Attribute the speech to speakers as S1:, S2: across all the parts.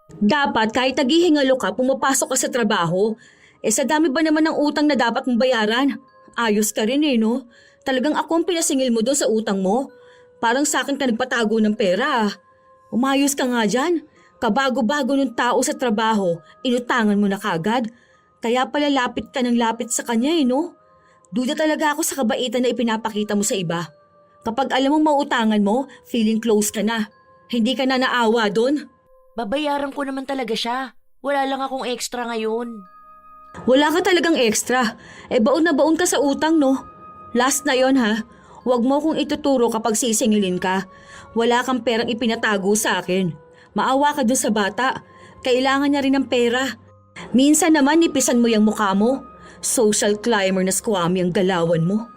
S1: Dapat kahit naghihingalo ka, pumapasok ka sa trabaho. Sa dami ba naman ng utang na dapat mong bayaran? Ayos ka rin no? Talagang ako ang pinasingil mo doon sa utang mo. Parang sa akin ka nagpatago ng pera. Umayos ka nga dyan. Kabago-bago ng tao sa trabaho, inutangan mo na kagad. Kaya pala lapit ka ng lapit sa kanya no? Duda talaga ako sa kabaitan na ipinapakita mo sa iba. Kapag alam mong mautangan mo, feeling close ka na. Hindi ka na naawa doon.
S2: Babayaran ko naman talaga siya. Wala lang akong extra ngayon.
S1: Wala ka talagang extra. Baon na baon ka sa utang no? Last na yon ha. Huwag mo kong ituturo kapag sisingilin ka. Wala kang perang ipinatago sa akin. Maawa ka dun sa bata. Kailangan niya rin ng pera. Minsan naman nipisan mo yung mukha mo. Social climber na squammy ang galawan mo.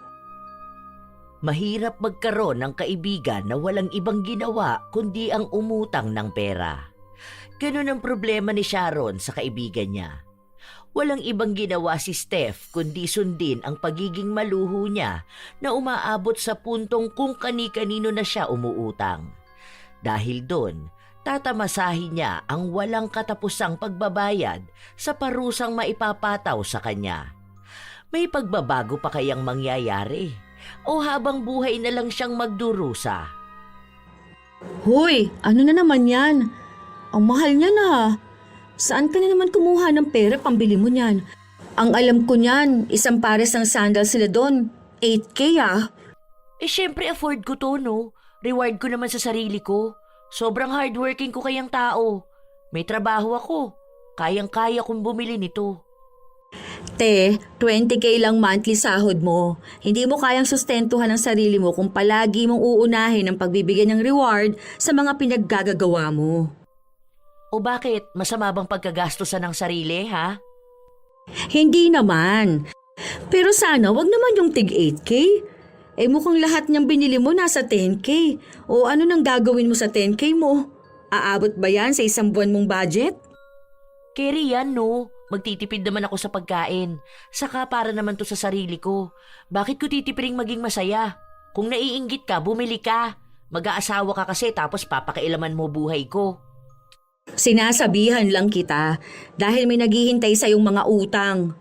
S2: Mahirap magkaroon ng kaibigan na walang ibang ginawa kundi ang umutang ng pera. Ganun ang problema ni Sharon sa kaibigan niya. Walang ibang ginawa si Steph kundi sundin ang pagiging maluho niya na umaabot sa puntong kung kani-kanino na siya umuutang. Dahil doon, tatamasahin niya ang walang katapusang pagbabayad sa parusang maipapataw sa kanya. May pagbabago pa kayang mangyayari? O habang buhay na lang siyang magdurusa?
S1: Hoy, ano na naman yan? Ang mahal niya na. Saan ka na naman kumuha ng pera pambili mo niyan? Ang alam ko niyan, isang pares ng sandals sila doon. 8K ah.
S2: Syempre afford ko to, no? Reward ko naman sa sarili ko. Sobrang hardworking ko kayang tao. May trabaho ako. Kayang-kaya kong bumili nito.
S1: Te, 20K lang monthly sahod mo. Hindi mo kayang sustentuhan ang sarili mo kung palagi mong uunahin ang pagbibigay ng reward sa mga pinaggagagawa mo.
S2: O bakit? Masama bang pagkagastosan ng sarili, ha?
S1: Hindi naman. Pero sana wag naman yung tig 8K. Mukhang lahat niyang binili mo nasa 10K. O ano nang gagawin mo sa 10K mo? Aabot ba yan sa isang buwan mong budget?
S2: Carry yan, no? Magtitipid naman ako sa pagkain. Saka para naman to sa sarili ko. Bakit ko titipiring maging masaya? Kung naiinggit ka, bumili ka. Mag-aasawa ka kasi tapos papakailaman mo buhay ko.
S1: Sinasabihan lang kita dahil may naghihintay sa yung mga utang.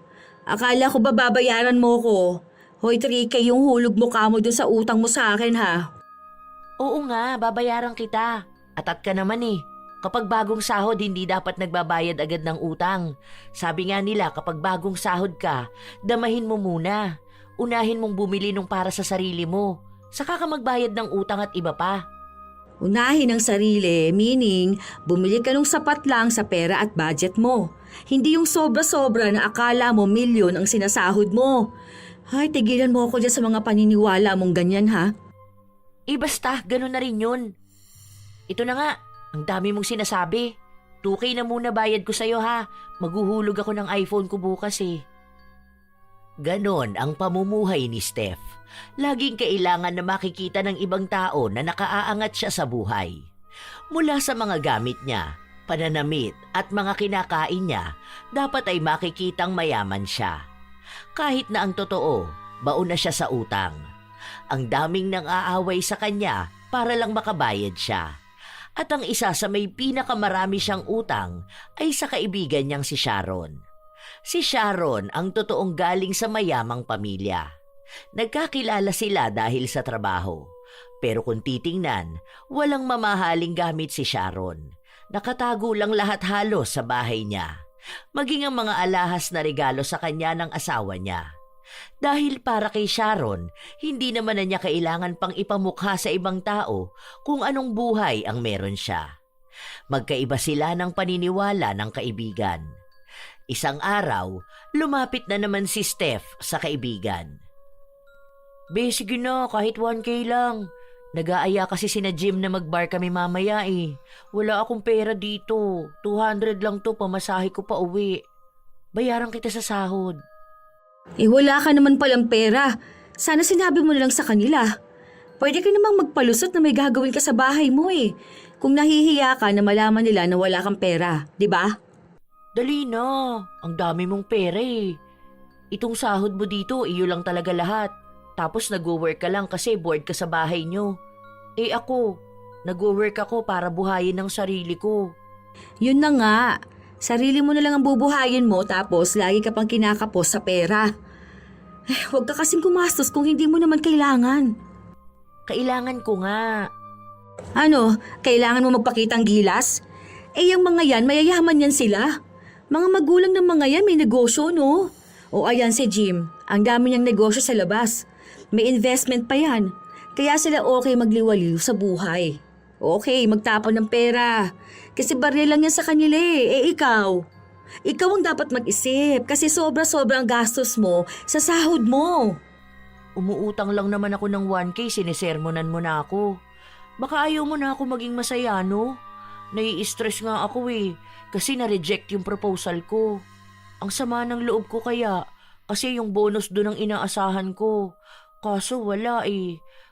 S1: Akala ko ba babayaran mo ko? Hoy, 3K yung hulog mo kamo dun sa utang mo sa akin ha.
S2: Oo nga, babayaran kita. Atat ka naman eh. Kapag bagong sahod, hindi dapat nagbabayad agad ng utang. Sabi nga nila, kapag bagong sahod ka, damahin mo muna. Unahin mong bumili nung para sa sarili mo. Saka ka magbayad ng utang at iba pa.
S1: Unahin ang sarili, meaning bumili ka ng sapat lang sa pera at budget mo. Hindi yung sobra-sobra na akala mo milyon ang sinasahod mo. Ay, tigilan mo ako dyan sa mga paniniwala mong ganyan ha.
S2: Basta, ganun na rin yun. Ito na nga, ang dami mong sinasabi. 2K na muna bayad ko sa'yo ha. Maghuhulog ako ng iPhone ko bukas eh. Ganon ang pamumuhay ni Steph. Laging kailangan na makikita ng ibang tao na nakaaangat siya sa buhay. Mula sa mga gamit niya, pananamit at mga kinakain niya, dapat ay makikitang mayaman siya. Kahit na ang totoo, baon na siya sa utang. Ang daming nang aaway sa kanya para lang makabayad siya. At ang isa sa may pinakamarami siyang utang ay sa kaibigan niyang si Sharon. Si Sharon ang totoong galing sa mayamang pamilya. Nagkakilala sila dahil sa trabaho. Pero kung titingnan, walang mamahaling gamit si Sharon. Nakatago lang lahat halos sa bahay niya. Maging ang mga alahas na regalo sa kanya ng asawa niya. Dahil para kay Sharon, hindi naman na niya kailangan pang ipamukha sa ibang tao kung anong buhay ang meron siya. Magkaiba sila ng paniniwala ng kaibigan. Isang araw, lumapit na naman si Steph sa kaibigan. Sige na, kahit 1K lang. Nag-aaya kasi sina Jim na mag-bar kami mamaya eh. Wala akong pera dito. 200 lang to, pamasahe ko pa uwi. Bayaran kita sa sahod.
S1: Wala ka naman palang pera. Sana sinabi mo na lang sa kanila. Pwede ka namang magpalusot na may gagawin ka sa bahay mo eh. Kung nahihiya ka na malaman nila na wala kang pera, di ba?
S2: Dali na, ang dami mong pera eh. Itong sahod mo dito, iyo lang talaga lahat. Tapos nag-work ka lang kasi bored ka sa bahay nyo. Ako, nag-work ako para buhayin ng sarili ko.
S1: Yun na nga. Sarili mo na lang ang bubuhayin mo tapos lagi ka pang kinakapos sa pera. Huwag ka kasing gumastos kung hindi mo naman kailangan.
S2: Kailangan ko nga.
S1: Ano, kailangan mo magpakitang gilas? Yung mga yan, mayayaman yan sila. Mga magulang ng mga yan may negosyo, no? O ayan si Jim, ang dami niyang negosyo sa labas. May investment pa yan. Kaya sila okay magliwaliw sa buhay. Okay, magtapon ng pera. Kasi barya lang yan sa kanila ikaw. Ikaw ang dapat mag-isip kasi sobra-sobra ang gastos mo sa sahod mo.
S2: Umuutang lang naman ako ng 1K, sinisermonan mo na ako. Baka ayaw mo na ako maging masaya, no? Nai-stress nga ako kasi na-reject yung proposal ko. Ang sama ng loob ko kaya kasi yung bonus doon ang inaasahan ko. Kaso wala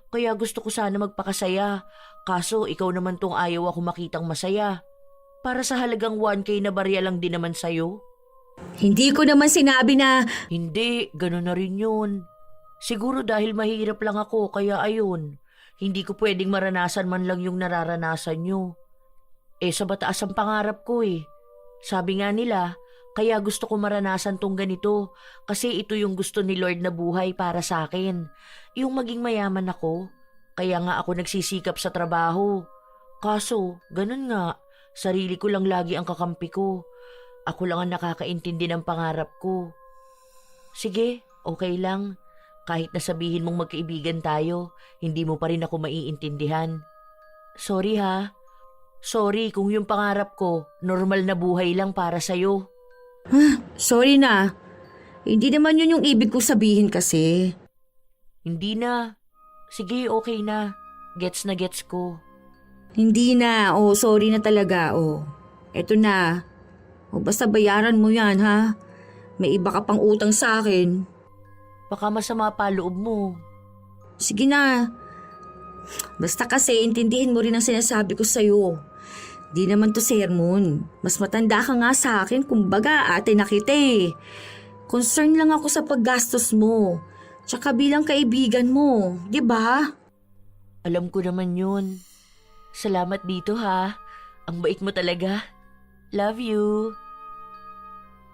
S2: Kaya gusto ko sana magpakasaya. Kaso ikaw naman tong ayaw ako makitang masaya. Para sa halagang 1K na barya lang din naman sa'yo.
S1: Hindi ko naman sinabi na...
S2: Hindi, gano'n na rin yun. Siguro dahil mahirap lang ako kaya ayun. Hindi ko pwedeng maranasan man lang yung nararanasan nyo. Sa bataas ang pangarap ko Sabi nga nila, kaya gusto ko maranasan tong ganito kasi ito yung gusto ni Lord na buhay para sa akin. Yung maging mayaman ako. Kaya nga ako nagsisikap sa trabaho. Kaso, ganun nga, sarili ko lang lagi ang kakampi ko. Ako lang ang nakakaintindi ng pangarap ko. Sige, okay lang. Kahit na sabihin mong magkaibigan tayo, hindi mo pa rin ako maiintindihan. Sorry ha. Sorry kung yung pangarap ko, normal na buhay lang para sa'yo.
S1: Sorry na. Hindi naman yun yung ibig ko sabihin kasi.
S2: Hindi na. Sige, okay na. Gets na gets ko.
S1: Hindi na. Sorry na talaga. Eto na. Basta bayaran mo yan, ha? May iba ka pang utang sa akin.
S2: Baka masama pa loob mo.
S1: Sige na. Basta kasi intindihin mo rin ang sinasabi ko sa'yo. Di naman to sermon. Mas matanda ka nga sa akin, kumbaga ate na kita Concern lang ako sa paggastos mo. Tsaka bilang kaibigan mo, di ba?
S2: Alam ko naman yun. Salamat dito ha. Ang bait mo talaga. Love you.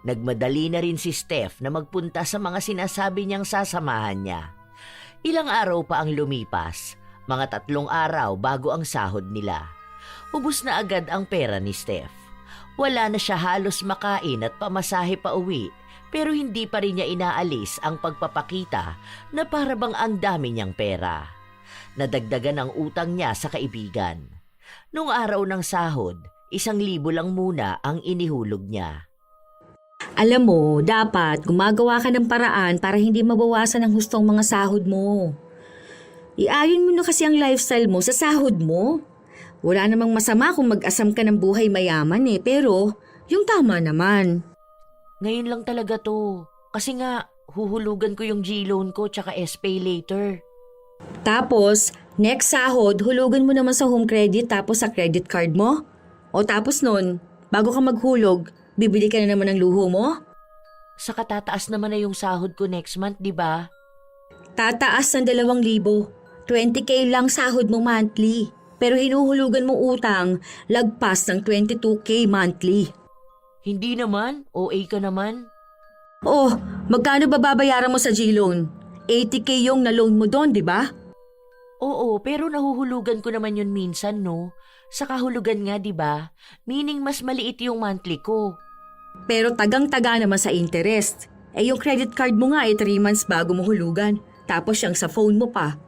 S2: Nagmadali na rin si Steph na magpunta sa mga sinasabi niyang sasamahan niya. Ilang araw pa ang lumipas. Mga 3 araw bago ang sahod nila. Ubus na agad ang pera ni Steph. Wala na siya halos makain at pamasahe pa uwi, pero hindi pa rin niya inaalis ang pagpapakita na para bang ang dami niyang pera. Nadagdagan ang utang niya sa kaibigan. Nung araw ng sahod, 1,000 lang muna ang inihulog niya.
S1: Alam mo, dapat gumagawa ka ng paraan para hindi mabawasan ang hustong mga sahod mo. Iayon mo na kasi ang lifestyle mo sa sahod mo. Wala namang masama kung mag-asam ka ng buhay mayaman pero yung tama naman.
S2: Ngayon lang talaga to. Kasi nga, huhulugan ko yung G-loan ko tsaka S-pay later.
S1: Tapos, next sahod, hulugan mo naman sa home credit tapos sa credit card mo. O tapos nun, bago ka maghulog, bibili ka na naman ng luho mo?
S2: Sa katataas naman na yung sahod ko next month, di ba?
S1: Tataas ng 2,000. 20K lang sahod mo monthly. Pero hinuhulugan mo utang, lagpas ng 22K monthly.
S2: Hindi naman, OA ka naman.
S1: Magkano ba babayaran mo sa G-loan? 80K yung na-loan mo doon, di ba?
S2: Oo, pero nahuhulugan ko naman yun minsan, no? Sa kahulugan nga, di ba? Meaning mas maliit yung monthly ko.
S1: Pero tagang-taga naman sa interest. Yung credit card mo nga 3 months bago mo hulugan. Tapos yung sa phone mo pa.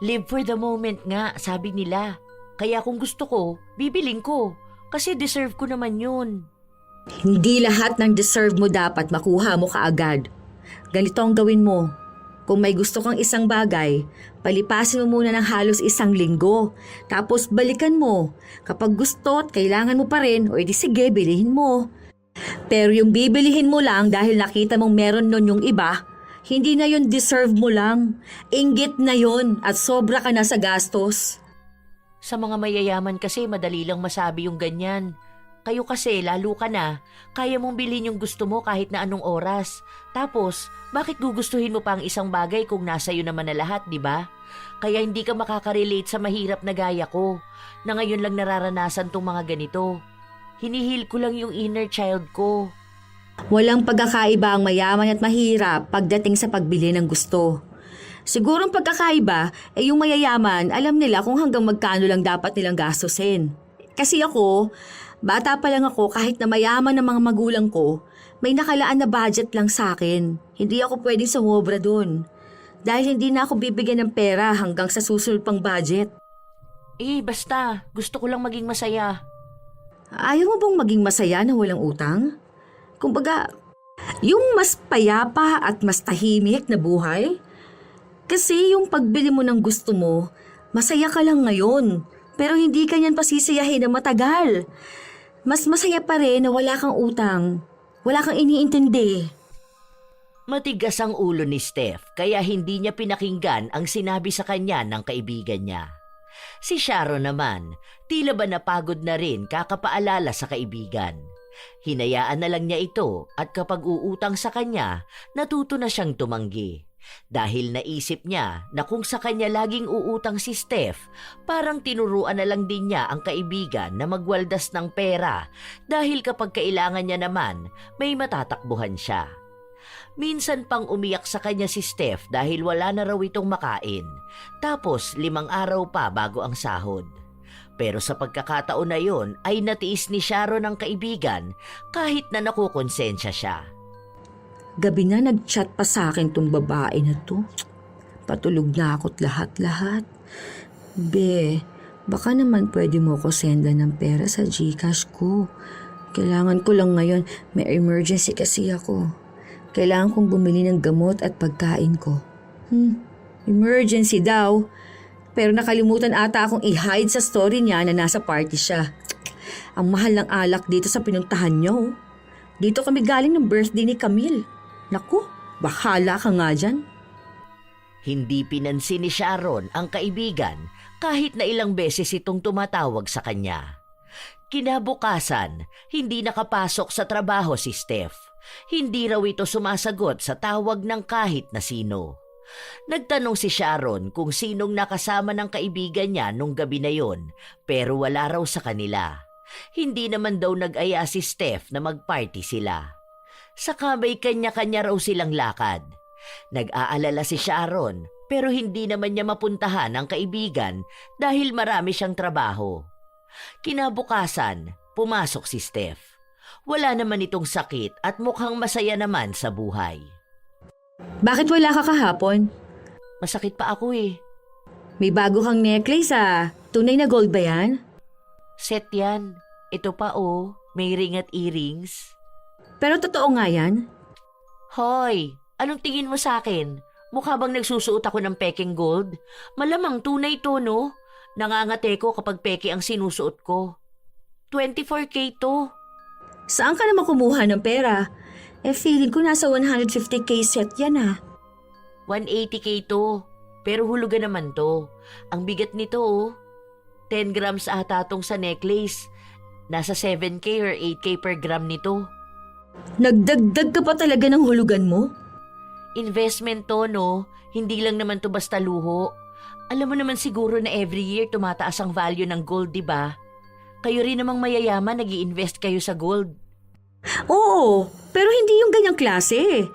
S2: Live for the moment nga, sabi nila. Kaya kung gusto ko, bibiling ko. Kasi deserve ko naman yun.
S1: Hindi lahat ng deserve mo dapat makuha mo kaagad. Ganito ang gawin mo. Kung may gusto kang isang bagay, palipasin mo muna ng halos 1 linggo. Tapos balikan mo. Kapag gusto at kailangan mo pa rin, o edi sige, bilihin mo. Pero yung bibilihin mo lang dahil nakita mong meron nun yung iba, hindi na yun deserve mo lang. Inggit na yun at sobra ka na sa gastos.
S2: Sa mga mayayaman kasi madali lang masabi yung ganyan. Kayo kasi lalo ka na, kaya mong bilhin yung gusto mo kahit na anong oras. Tapos, bakit gugustuhin mo pa ang isang bagay kung nasa iyo naman na lahat, di ba? Kaya hindi ka makaka-relate sa mahirap na gaya ko, na ngayon lang nararanasan tong mga ganito. Hinihil ko lang yung inner child ko.
S1: Walang pagkakaiba ang mayaman at mahirap pagdating sa pagbili ng gusto. Siguro ang pagkakaiba ay yung mayayaman alam nila kung hanggang magkano lang dapat nilang gastusin. Kasi ako, bata pa lang ako kahit na mayaman ng mga magulang ko, may nakalaan na budget lang sa akin. Hindi ako pwedeng sumobra dun. Dahil hindi na ako bibigyan ng pera hanggang sa susunod pang budget.
S2: Basta. Gusto ko lang maging masaya.
S1: Ayaw mo bang maging masaya na walang utang? Kumbaga, yung mas payapa at mas tahimik na buhay? Kasi yung pagbili mo ng gusto mo, masaya ka lang ngayon. Pero hindi ka niyan pasisiyahin na matagal. Mas masaya pa rin na wala kang utang. Wala kang iniintindi.
S2: Matigas ang ulo ni Steph kaya hindi niya pinakinggan ang sinabi sa kanya ng kaibigan niya. Si Sharon naman, tila ba napagod na rin kakapaalala sa kaibigan. Hinayaan na lang niya ito at kapag uutang sa kanya, natuto na siyang tumanggi. Dahil naisip niya na kung sa kanya laging uutang si Steph, parang tinuruan na lang din niya ang kaibigan na magwaldas ng pera dahil kapag kailangan niya naman, may matatakbuhan siya. Minsan pang umiyak sa kanya si Steph dahil wala na raw itong makain. Tapos 5 araw pa bago ang sahod. Pero sa pagkakataon na yon ay natiis ni Sharon ang kaibigan kahit na nakukonsensya siya.
S1: Gabi na nag-chat pa sa akin tong babae na to. Patulog na ako't lahat-lahat. Be, baka naman pwede mo ko sendan ng pera sa GCash ko. Kailangan ko lang ngayon, may emergency kasi ako. Kailangan kong bumili ng gamot at pagkain ko. Emergency daw. Pero nakalimutan ata akong i-hide sa story niya na nasa party siya. Ang mahal ng alak dito sa pinuntahan niyo. Dito kami galing ng birthday ni Camille. Naku, bahala ka nga dyan.
S2: Hindi pinansin ni Sharon ang kaibigan kahit na ilang beses itong tumatawag sa kanya. Kinabukasan, hindi nakapasok sa trabaho si Steph. Hindi raw ito sumasagot sa tawag ng kahit na sino. Nagtanong si Sharon kung sinong nakasama ng kaibigan niya nung gabi na yon, pero wala raw sa kanila. Hindi naman daw nag-aya si Steph na mag-party sila. Saka may kanya-kanya raw silang lakad. Nag-aalala si Sharon pero hindi naman niya mapuntahan ang kaibigan dahil marami siyang trabaho. Kinabukasan, pumasok si Steph. Wala naman itong sakit at mukhang masaya naman sa buhay.
S1: Bakit wala ka kahapon?
S2: Masakit pa ako eh.
S1: May bago kang necklace ah. Tunay na gold ba yan?
S2: Set yan. Ito pa oh, may ring at earrings.
S1: Pero totoo nga yan?
S2: Hoy, anong tingin mo sa akin? Mukha bang nagsusuot ako ng peking gold? Malamang tunay to, no? Nangangate ko kapag peke ang sinusuot ko. 24K to.
S1: Saan ka naman kumuha ng pera? Feeling ko nasa 150K set yan ah.
S2: 180K to. Pero hulugan naman to. Ang bigat nito oh. 10 grams ata tong sa necklace. Nasa 7K or 8K per gram nito.
S1: Nagdagdag ka pa talaga ng hulugan mo?
S2: Investment to, no? Hindi lang naman to basta luho. Alam mo naman siguro na every year tumataas ang value ng gold, di ba? Kayo rin namang mayayaman nag-i-invest kayo sa gold.
S1: Oo, pero hindi yung ganyang klase.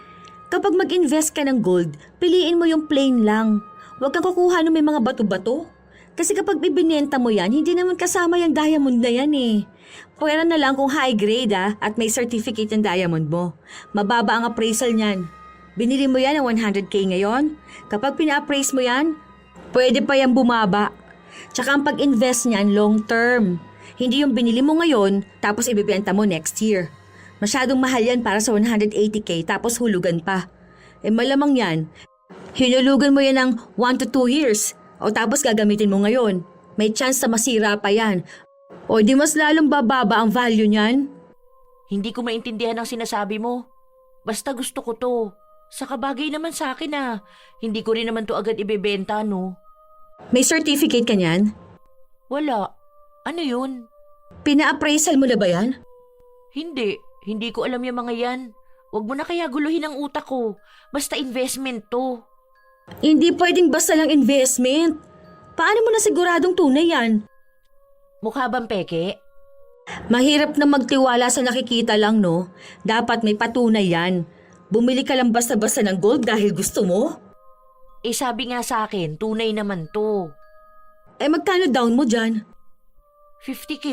S1: Kapag mag-invest ka ng gold, piliin mo yung plain lang. Huwag kang kukuha ng may mga bato-bato. Kasi kapag ibinenta mo yan, hindi naman kasama yung diamond na yan eh. Pwera na lang kung high grade at may certificate ng diamond mo. Mababa ang appraisal niyan. Binili mo yan ng 100K ngayon. Kapag pina-appraise mo yan, pwede pa yan bumaba. Tsaka ang pag-invest niyan long term. Hindi yung binili mo ngayon tapos ibibenta mo next year. Masyadong mahal yan para sa 180K tapos hulugan pa. Malamang yan. Hinulugan mo yan ng 1 to 2 years. O tapos gagamitin mo ngayon. May chance na masira pa yan. O di mas lalong bababa ang value niyan?
S2: Hindi ko maintindihan ang sinasabi mo. Basta gusto ko to. Saka bagay naman sa akin ah. Hindi ko rin naman to agad ibebenta, no?
S1: May certificate ka niyan?
S2: Wala. Ano yun?
S1: Pina-appraisal mo na ba yan?
S2: Hindi. Hindi ko alam yung mga yan. Huwag mo na kaya guluhin ang utak ko. Basta investment to.
S1: Hindi pwedeng basta lang investment. Paano mo na siguradong tunay yan?
S2: Mukha bang peke?
S1: Mahirap na magtiwala sa nakikita lang, no? Dapat may patunay yan. Bumili ka lang basta-basta ng gold dahil gusto mo?
S2: Sabi nga sa akin, tunay naman to.
S1: Magkano down mo dyan?
S2: 50K.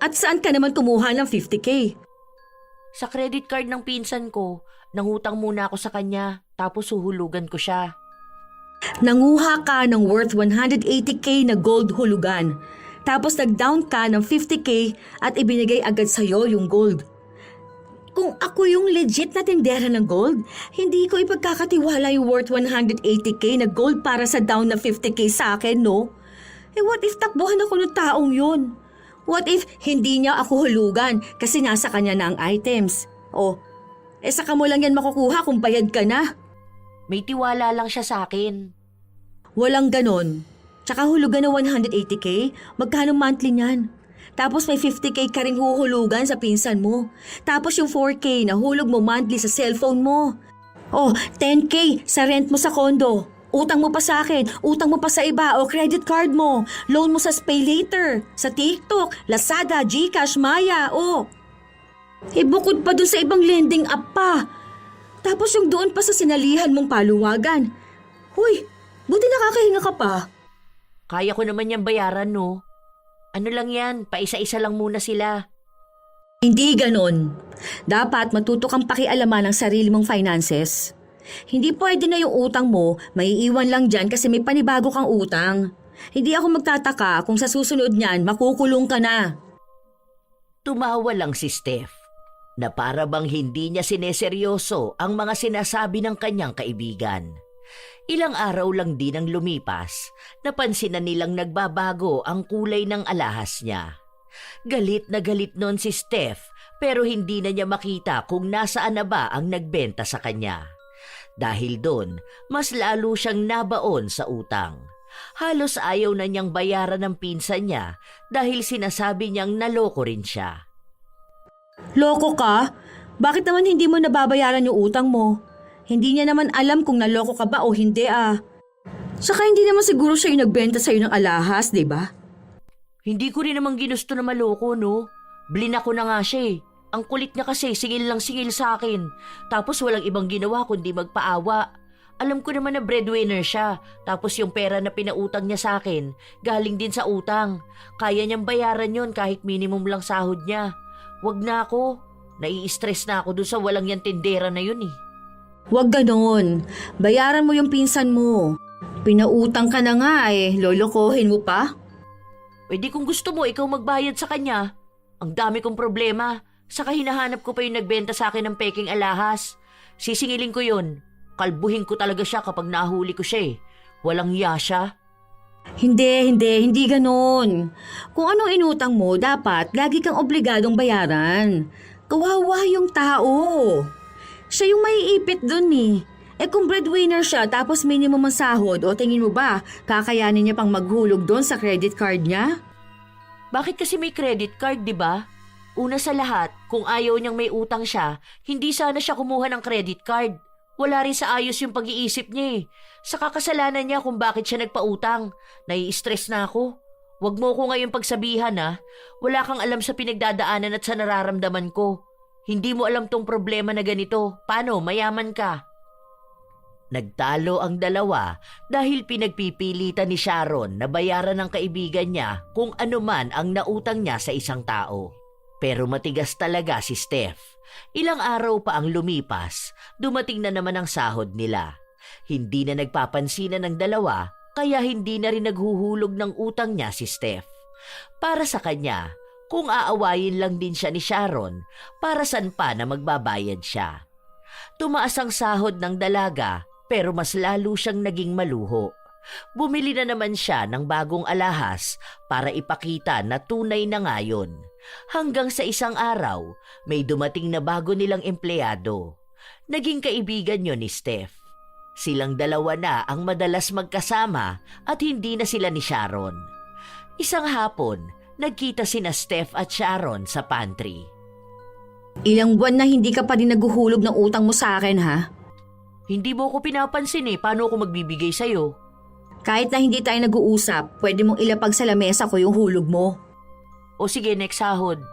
S1: At saan ka naman kumuha ng 50K?
S2: Sa credit card ng pinsan ko, nangutang muna ako sa kanya, tapos huhulugan ko siya.
S1: Nanguha ka ng worth 180K na gold hulugan. Tapos nag-down ka ng 50K at ibinigay agad sa'yo yung gold. Kung ako yung legit na tindera ng gold, hindi ko ipagkakatiwala yung worth 180K na gold para sa down na 50K sa akin, no? What if takbuhan ako ng taong yun? What if hindi niya ako hulugan kasi nasa kanya na ang items? Saka mo lang yan makukuha kung bayad ka na.
S2: May tiwala lang siya sa akin.
S1: Walang ganon. Tsaka hulugan na 180K, magkano monthly niyan? Tapos may 50K ka rin huhulugan sa pinsan mo. Tapos yung 4K na hulog mo monthly sa cellphone mo. 10K sa rent mo sa condo. Utang mo pa sa akin, utang mo pa sa iba o credit card mo. Loan mo sa SpayLater, sa TikTok, Lazada, GCash, Maya, bukod pa dun sa ibang lending app pa. Tapos yung doon pa sa sinalihan mong paluwagan. Huy, buti nakakahinga ka pa.
S2: Kaya ko naman yung bayaran, no? Ano lang yan, paisa-isa lang muna sila.
S1: Hindi ganon. Dapat matuto kang pakialaman ng sarili mong finances. Hindi pwede na yung utang mo, maiiwan lang dyan kasi may panibago kang utang. Hindi ako magtataka kung sa susunod niyan makukulong ka na.
S2: Tumawa lang si Steph na para bang hindi niya sineseryoso ang mga sinasabi ng kanyang kaibigan. Ilang araw lang din ang lumipas, napansin na nilang nagbabago ang kulay ng alahas niya. Galit na galit noon si Steph pero hindi na niya makita kung nasaan na ba ang nagbenta sa kanya. Dahil doon, mas lalo siyang nabaon sa utang. Halos ayaw na niyang bayaran ng pinsan niya dahil sinasabi niyang naloko rin siya.
S1: Loko ka? Bakit naman hindi mo nababayaran yung utang mo? Hindi niya naman alam kung naloko ka ba o hindi Saka hindi naman siguro siya yung nagbenta sa'yo ng alahas, di ba?
S2: Hindi ko rin naman ginusto na maloko, no? Blina ko na nga siya eh. Ang kulit niya kasi, singil lang singil sa akin. Tapos walang ibang ginawa kundi magpaawa. Alam ko naman na breadwinner siya. Tapos yung pera na pinautang niya sa akin, galing din sa utang. Kaya niyang bayaran yon kahit minimum lang sahod niya. Wag na ako. Nai-stress na ako dun sa walang yan tindera na yun eh.
S1: Huwag ganon. Bayaran mo yung pinsan mo. Pinautang ka na nga lolokohin mo pa?
S2: Pwede kung gusto mo, ikaw magbayad sa kanya. Ang dami kong problema. Saka hinahanap ko pa yung nagbenta sa akin ng peking alahas. Sisingilin ko yun. Kalbuhin ko talaga siya kapag nahuli ko siya eh. Walang iya siya.
S1: Hindi ganon. Kung anong inutang mo, dapat lagi kang obligadong bayaran. Kawawa yung tao. Siya yung maiipit dun kung breadwinner siya tapos minimum ang sahod o tingin mo ba kakayanin niya pang maghulog doon sa credit card niya?
S2: Bakit kasi may credit card, di ba? Una sa lahat, kung ayaw niyang may utang siya, hindi sana siya kumuha ng credit card. Wala rin sa ayos yung pag-iisip niya Sa kakasalanan niya kung bakit siya nagpautang. Nai-stress na ako. Wag mo ko ngayon pagsabihan Wala kang alam sa pinagdadaanan at sa nararamdaman ko. Hindi mo alam tong problema na ganito. Paano? Mayaman ka. Nagtalo ang dalawa dahil pinagpipilitan ni Sharon na bayaran ng kaibigan niya kung ano man ang nautang niya sa isang tao. Pero matigas talaga si Steph. Ilang araw pa ang lumipas, dumating na naman ang sahod nila. Hindi na nagpapansinan ng dalawa kaya hindi na rin naghuhulog ng utang niya si Steph. Para sa kanya, kung aawayin lang din siya ni Sharon, para saan pa na magbabayad siya. Tumaas ang sahod ng dalaga pero mas lalo siyang naging maluho. Bumili na naman siya ng bagong alahas para ipakita na tunay na nga yun. Hanggang sa isang araw, may dumating na bago nilang empleyado. Naging kaibigan yun ni Steph. Silang dalawa na ang madalas magkasama at hindi na sila ni Sharon. Isang hapon, nagkita sina Steph at Sharon sa pantry.
S1: Ilang buwan na hindi ka pa rin naghuhulog ng utang mo sa akin, ha?
S2: Hindi mo ko pinapansin paano ako magbibigay sa'yo?
S1: Kahit na hindi tayo nag-uusap, pwede mong ilapag sa lamesa ko yung hulog mo.
S2: O sige, next sahod.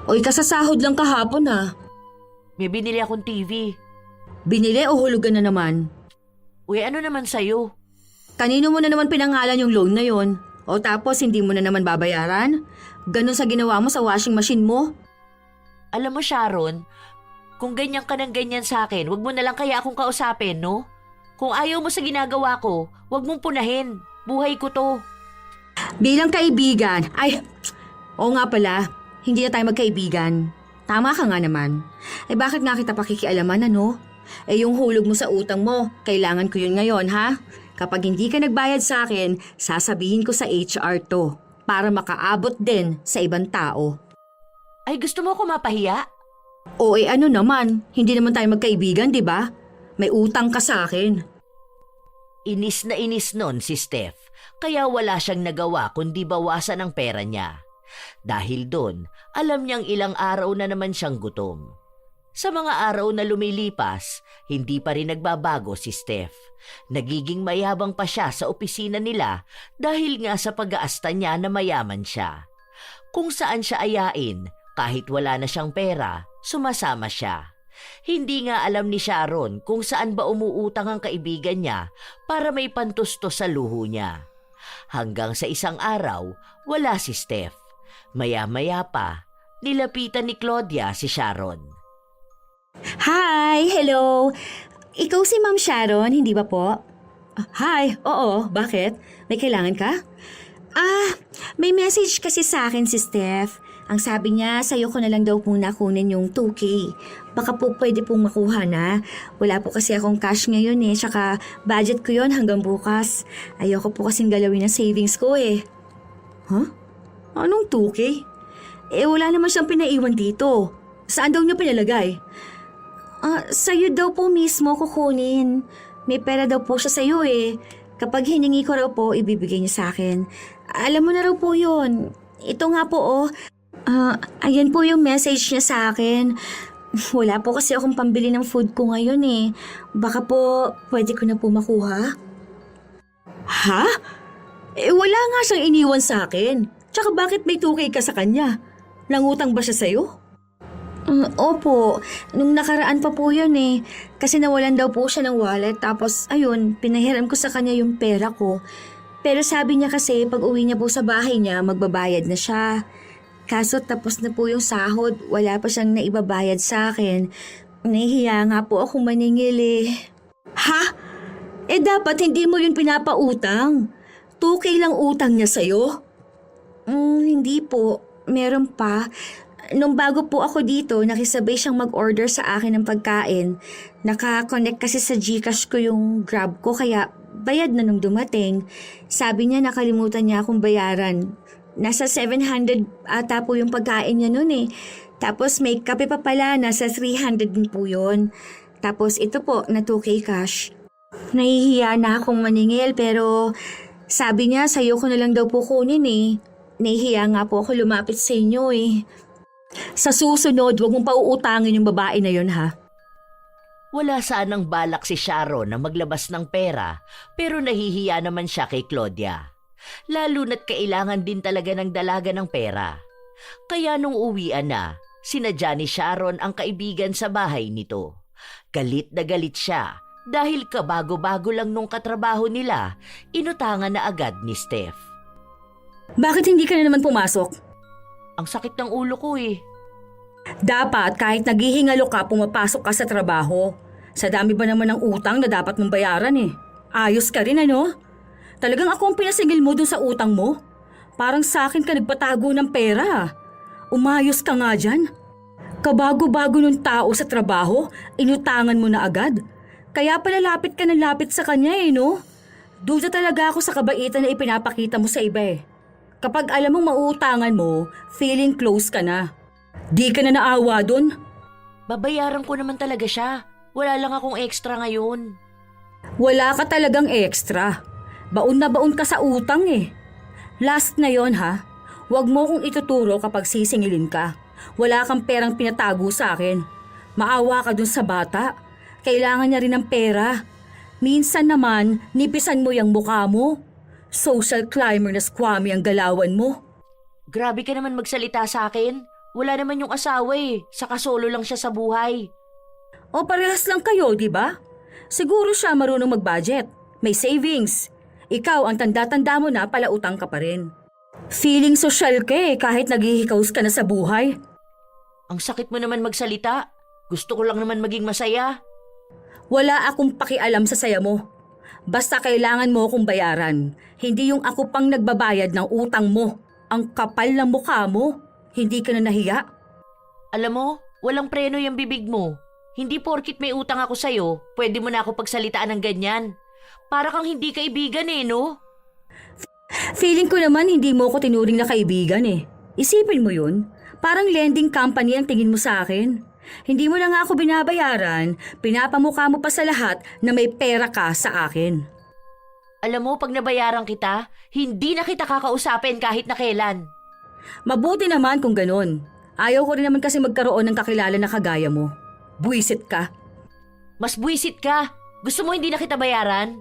S1: Oy, kasasahod lang kahapon ha.
S2: May binili akong TV.
S1: Binili o hulugan na naman?
S2: Uy, ano naman sa'yo?
S1: Kanino mo na naman pinangalan yung loan na yon? O tapos hindi mo na naman babayaran? Ganon sa ginawa mo sa washing machine mo?
S2: Alam mo, Sharon, kung ganyan ka ng ganyan sa akin, wag mo na lang kaya akong kausapin, no? Kung ayaw mo sa ginagawa ko, wag mong punahin. Buhay ko to.
S1: Bilang kaibigan, oo nga pala, hindi na tayo magkaibigan. Tama ka nga naman. Bakit nga kita pakikialaman, ano? Yung hulog mo sa utang mo, kailangan ko yun ngayon, ha? Kapag hindi ka nagbayad sa akin, sasabihin ko sa HR to para makaabot din sa ibang tao.
S2: Ay, gusto mo ako mapahiya?
S1: O ano naman, hindi naman tayo magkaibigan, di ba? May utang ka sa akin.
S2: Inis na inis nun si Steph, kaya wala siyang nagawa kundi bawasan ang pera niya. Dahil doon, alam niyang ilang araw na naman siyang gutom. Sa mga araw na lumilipas, hindi pa rin nagbabago si Steph. Nagiging mayabang pa siya sa opisina nila dahil nga sa pag-aasta niya na mayaman siya. Kung saan siya ayain, kahit wala na siyang pera, sumasama siya. Hindi nga alam ni Sharon kung saan ba umuutang ang kaibigan niya para may pantusto sa luho niya. Hanggang sa isang araw, wala si Steph. Maya-maya pa, nilapitan ni Claudia si Sharon.
S1: Hi! Hello! Ikaw si Ma'am Sharon, hindi ba po? Hi! Oo, bakit? May kailangan ka? May message kasi sa akin si Steph. Ang sabi niya, sa'yo ko na lang daw muna kunin yung 2K. Baka po pwede pong makuha na. Wala po kasi akong cash ngayon tsaka budget ko yon hanggang bukas. Ayoko po kasing galawin ang savings ko Huh? Anong 2K? Wala naman siyang pinaiwan dito. Saan daw niya pinalagay? Sa'yo daw po mismo kukunin. May pera daw po siya sa'yo Kapag hiningi ko raw po, ibibigay niya sa akin. Alam mo na raw po yun. Ito nga po ayan po yung message niya sa akin. Wala po kasi akong pambili ng food ko ngayon Baka po pwede ko na po makuha. Ha? Wala nga siyang iniwan sa akin. Tsaka bakit may 2K ka sa kanya? Nangutang ba siya sa'yo? Opo, nung nakaraan pa po yun Kasi nawalan daw po siya ng wallet tapos ayun, pinahiram ko sa kanya yung pera ko. Pero sabi niya kasi pag uwi niya po sa bahay niya, magbabayad na siya. Kaso tapos na po yung sahod, wala pa siyang naibabayad sa akin. Nahihiya nga po akong maningil Ha? Dapat hindi mo yun pinapautang. 2K lang utang niya sa'yo? Hindi po. Meron pa. Nung bago po ako dito, nakisabay siyang mag-order sa akin ng pagkain. Naka-connect kasi sa GCash ko yung Grab ko kaya bayad na nung dumating. Sabi niya nakalimutan niya akong bayaran. Nasa 700 ata po yung pagkain niya nun Tapos may kape pa pala, nasa 300 din po yun. Tapos ito po, na 2K cash. Nahihiya na akong maningil pero sabi niya sa'yo ko na lang daw po kunin Nahihiya nga po ako lumapit sa inyo Sa susunod, huwag mong pauutangin yung babae na yun ha.
S2: Wala sanang balak si Sharon na maglabas ng pera pero nahihiya naman siya kay Claudia. Lalo na't kailangan din talaga ng dalaga ng pera. Kaya nung uwian na, sinadya ni Sharon ang kaibigan sa bahay nito. Galit na galit siya dahil kabago-bago lang nung katrabaho nila, inutangan na agad ni Steph.
S1: Bakit hindi ka na naman pumasok?
S2: Ang sakit ng ulo ko
S1: Dapat kahit naghihingalo ka, pumapasok ka sa trabaho. Sa dami ba naman ng utang na dapat mong bayaran Ayos ka rin Talagang ako ang pinasingil mo dun sa utang mo. Parang sa akin ka nagpatago ng pera. Umayos ka nga dyan. Kabago-bago nung tao sa trabaho, inutangan mo na agad. Kaya pala lapit ka na lapit sa kanya no? Duda talaga ako sa kabaitan na ipinapakita mo sa iba Kapag alam mong mauutangan mo, feeling close ka na. Di ka na naawa dun?
S2: Babayaran ko naman talaga siya. Wala lang akong extra ngayon.
S1: Wala ka talagang extra. Baon na baon ka sa utang Last na yon ha. Huwag mo kong ituturo kapag sisingilin ka. Wala kang perang pinatago sa akin. Maawa ka dun sa bata. Kailangan niya rin ng pera. Minsan naman, nipisan mo yung mukha mo. Social climber na squammy ang galawan mo.
S2: Grabe ka naman magsalita sa akin. Wala naman yung asawa saka solo lang siya sa buhay.
S1: O parehas lang kayo, di ba? Siguro siya marunong mag-budget. May savings. Ikaw ang tanda-tanda mo na palautang ka pa rin. Feeling social ka kahit naghihikaws ka na sa buhay.
S2: Ang sakit mo naman magsalita. Gusto ko lang naman maging masaya.
S1: Wala akong pakialam sa saya mo. Basta kailangan mo akong bayaran. Hindi yung ako pang nagbabayad ng utang mo. Ang kapal ng mukha mo. Hindi ka na nahiya.
S2: Alam mo, walang preno yung bibig mo. Hindi porkit may utang ako sa'yo, pwede mo na ako pagsalitaan ng ganyan. Para kang hindi kaibigan no?
S1: Feeling ko naman hindi mo ko tinuring na kaibigan Isipin mo yun. Parang lending company ang tingin mo sa akin. Hindi mo na nga ako binabayaran, pinapamukha mo pa sa lahat na may pera ka sa akin.
S2: Alam mo, pag nabayaran kita, hindi na kita kakausapin kahit na kailan.
S1: Mabuti naman kung ganun. Ayaw ko rin naman kasi magkaroon ng kakilala na kagaya mo. Buwisit ka.
S2: Mas buwisit ka. Gusto mo hindi na kita bayaran?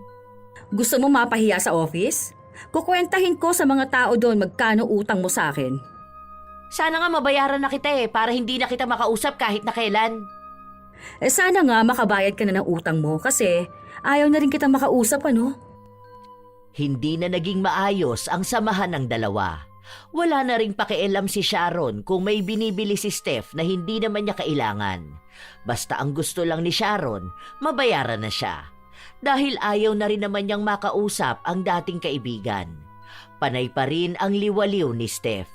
S1: Gusto mo mapahiya sa office? Kukwentahin ko sa mga tao doon magkano utang mo sa akin.
S2: Sana nga mabayaran na kita para hindi na kita makausap kahit na kailan.
S1: Sana nga makabayad ka na ng utang mo kasi ayaw na rin kita makausap
S2: Hindi na naging maayos ang samahan ng dalawa. Wala na ring pakialam si Sharon kung may binibili si Steph na hindi naman niya kailangan. Basta ang gusto lang ni Sharon, mabayaran na siya. Dahil ayaw na rin naman niyang makausap ang dating kaibigan. Panay pa rin ang liwaliw ni Steph.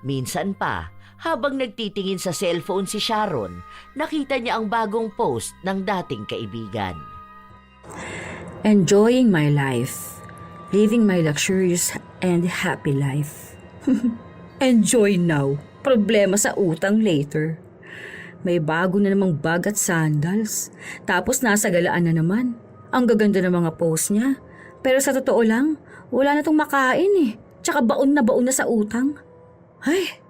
S2: Minsan pa, habang nagtitingin sa cellphone si Sharon, nakita niya ang bagong post ng dating kaibigan.
S1: Enjoying my life. Living my luxurious and happy life. Enjoy now. Problema sa utang later. May bago na namang bag at sandals. Tapos nasa galaan na naman. Ang gaganda ng mga post niya. Pero sa totoo lang, wala na tong makain Tsaka baon na sa utang. Ay,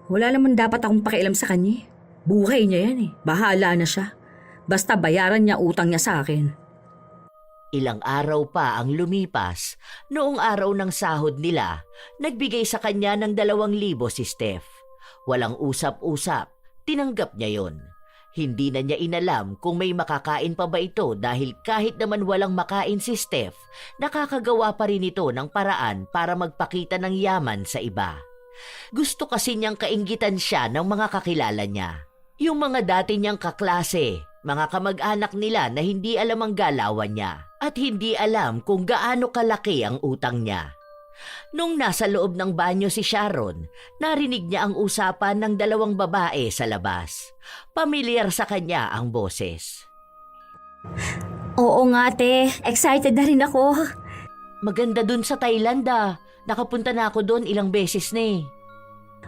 S1: wala naman dapat akong pakialam sa kanya. Buhay niya yan Bahala na siya. Basta bayaran niya utang niya sa akin.
S2: Ilang araw pa ang lumipas, noong araw ng sahod nila, nagbigay sa kanya ng 2,000 si Steph. Walang usap-usap, tinanggap niya yon. Hindi na niya inalam kung may makakain pa ba ito dahil kahit naman walang makain si Steph, nakakagawa pa rin ito ng paraan para magpakita ng yaman sa iba. Gusto kasi niyang kainggitan siya ng mga kakilala niya. Yung mga dati niyang kaklase, mga kamag-anak nila na hindi alam ang galawan niya at hindi alam kung gaano kalaki ang utang niya. Nung nasa loob ng banyo si Sharon, narinig niya ang usapan ng 2 babae sa labas. Pamilyar sa kanya ang boses.
S1: Oo nga te, excited na rin ako.
S2: Maganda dun sa Thailand Nakapunta na ako doon ilang beses na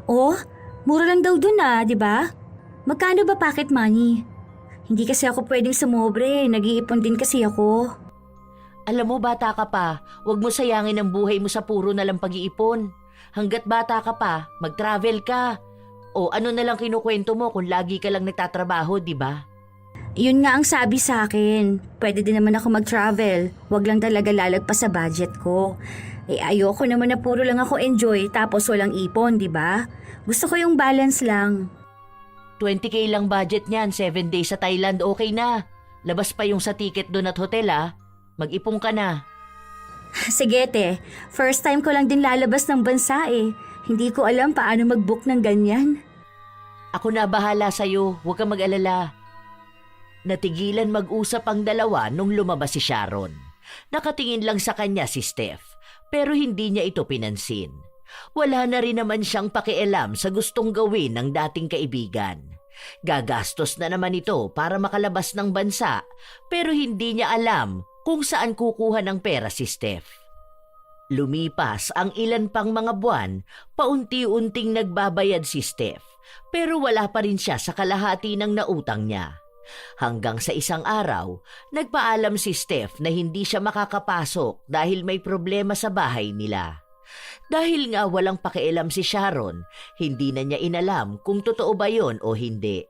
S1: Oh, mura lang daw dun di ba? Magkano ba pocket money? Hindi kasi ako pwedeng sumobre, nag-iipon din kasi ako.
S2: Alam mo, bata ka pa, huwag mo sayangin ang buhay mo sa puro na lang pag-iipon. Hanggat bata ka pa, mag-travel ka. O ano na lang kinukwento mo kung lagi ka lang nagtatrabaho, di ba?
S1: Yun nga ang sabi sa akin. Pwede din naman ako mag-travel. Huwag lang talaga lalagpas sa budget ko. Ayoko naman na puro lang ako enjoy tapos walang ipon, di ba? Gusto ko yung balance lang.
S2: 20K lang budget niyan, 7 days sa Thailand, okay na. Labas pa yung sa ticket doon at hotel Mag-ipon ka na.
S1: Sige te, first time ko lang din lalabas ng bansa Hindi ko alam paano mag-book ng ganyan.
S2: Ako na bahala sa'yo, huwag kang mag-alala. Natigilan mag-usap ang dalawa nung lumabas si Sharon. Nakatingin lang sa kanya si Steph, pero hindi niya ito pinansin. Wala na rin naman siyang pakialam sa gustong gawin ng dating kaibigan. Gagastos na naman ito para makalabas ng bansa, pero hindi niya alam kung saan kukuha ng pera si Steph. Lumipas ang ilan pang mga buwan, paunti-unting nagbabayad si Steph, pero wala pa rin siya sa kalahati ng nautang niya. Hanggang sa isang araw, nagpaalam si Steph na hindi siya makakapasok dahil may problema sa bahay nila. Dahil nga walang pakialam si Sharon, hindi na niya inalam kung totoo ba yon o hindi.